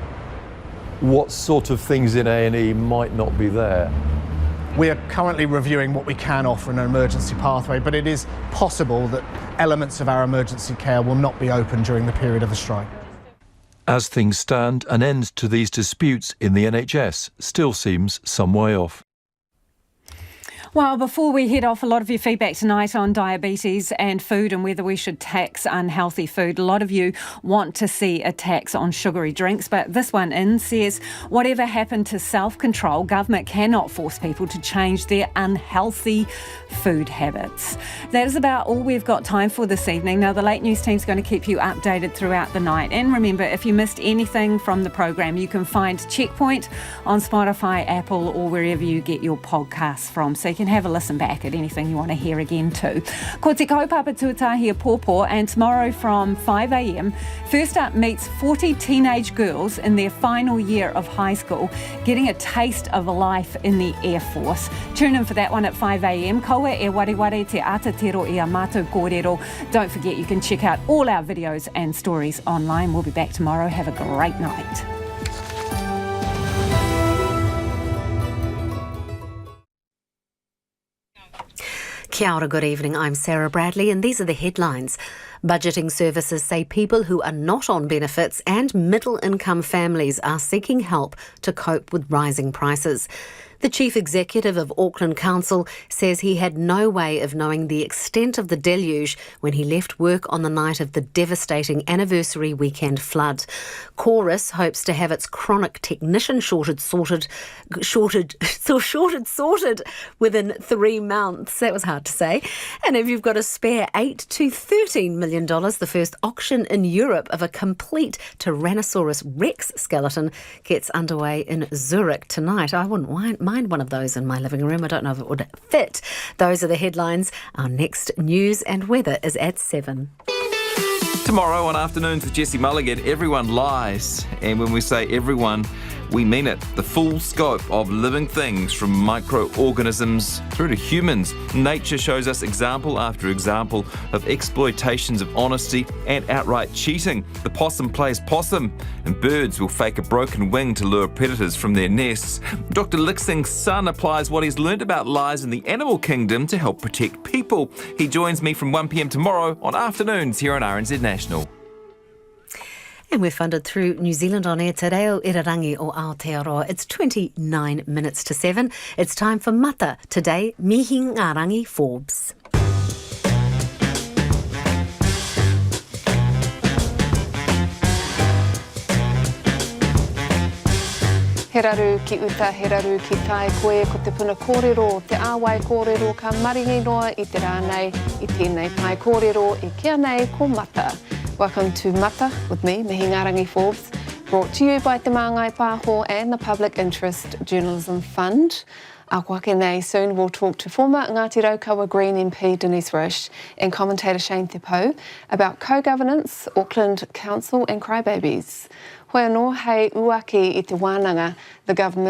What sort of things in A&E might not be there? We are currently reviewing what we can offer in an emergency pathway, but it is possible that elements of our emergency care will not be open during the period of the strike. As things stand, an end to these disputes in the NHS still seems some way off. Well, before we head off, a lot of your feedback tonight on diabetes and food and whether we should tax unhealthy food. A lot of you want to see a tax on sugary drinks, but this one in says, whatever happened to self-control, government cannot force people to change their unhealthy food habits. That is about all we've got time for this evening. Now, the Late News team's going to keep you updated throughout the night. And remember, if you missed anything from the program, you can find Checkpoint on Spotify, Apple, or wherever you get your podcasts from. So you can have a listen back at anything you want to hear again too. Ko te kaupapa tuatahia pōpō, and tomorrow from 5 a.m, First Up meets 40 teenage girls in their final year of high school, getting a taste of life in the Air Force. Tune in for that one at 5 a.m. Kaua e wareware te atatero i a mātou kōrero. Don't forget you can check out all our videos and stories online. We'll be back tomorrow. Have a great night. Kia ora, good evening. I'm Sarah Bradley and these are the headlines. Budgeting services say people who are not on benefits and middle-income families are seeking help to cope with rising prices. The chief executive of Auckland Council says he had no way of knowing the extent of the deluge when he left work on the night of the devastating anniversary weekend flood. Chorus hopes to have its chronic technician shortage sorted within 3 months. That was hard to say. And if you've got a spare $8 to $13 million, the first auction in Europe of a complete Tyrannosaurus Rex skeleton gets underway in Zurich tonight. I wouldn't mind one of those in my living room. I don't know if it would fit. Those are the headlines. Our next news and weather is at 7. Tomorrow on Afternoons with Jessie Mulligan, everyone lies. And when we say everyone, we mean it. The full scope of living things, from microorganisms through to humans. Nature shows us example after example of exploitations of honesty and outright cheating. The possum plays possum, and birds will fake a broken wing to lure predators from their nests. Dr. Lixing's son applies what he's learned about lies in the animal kingdom to help protect people. He joins me from 1 p.m. tomorrow on Afternoons here on RNZ National. And we're funded through New Zealand On Air Te Reo Irarangi o Aotearoa. It's 29 minutes to 7. It's time for Mata. Today, Mihi Ngarangi Forbes. He raru ki uta, he raru ki tai koe, ko te puna kōrero, te āwai kōrero ka maringi noa I te rānei, I tēnei tai kōrero, I kia nei ko Mata. Welcome to Mata with me, Mihi Ngarangi Forbes, brought to you by Te Māngai Pāho and the Public Interest Journalism Fund. Whake nei, soon we'll talk to former Ngāti Raukawa Green MP Denise Risch and commentator Shane Te about co-governance, Auckland Council and crybabies. Hoi anō hei uaki I te wānanga, the government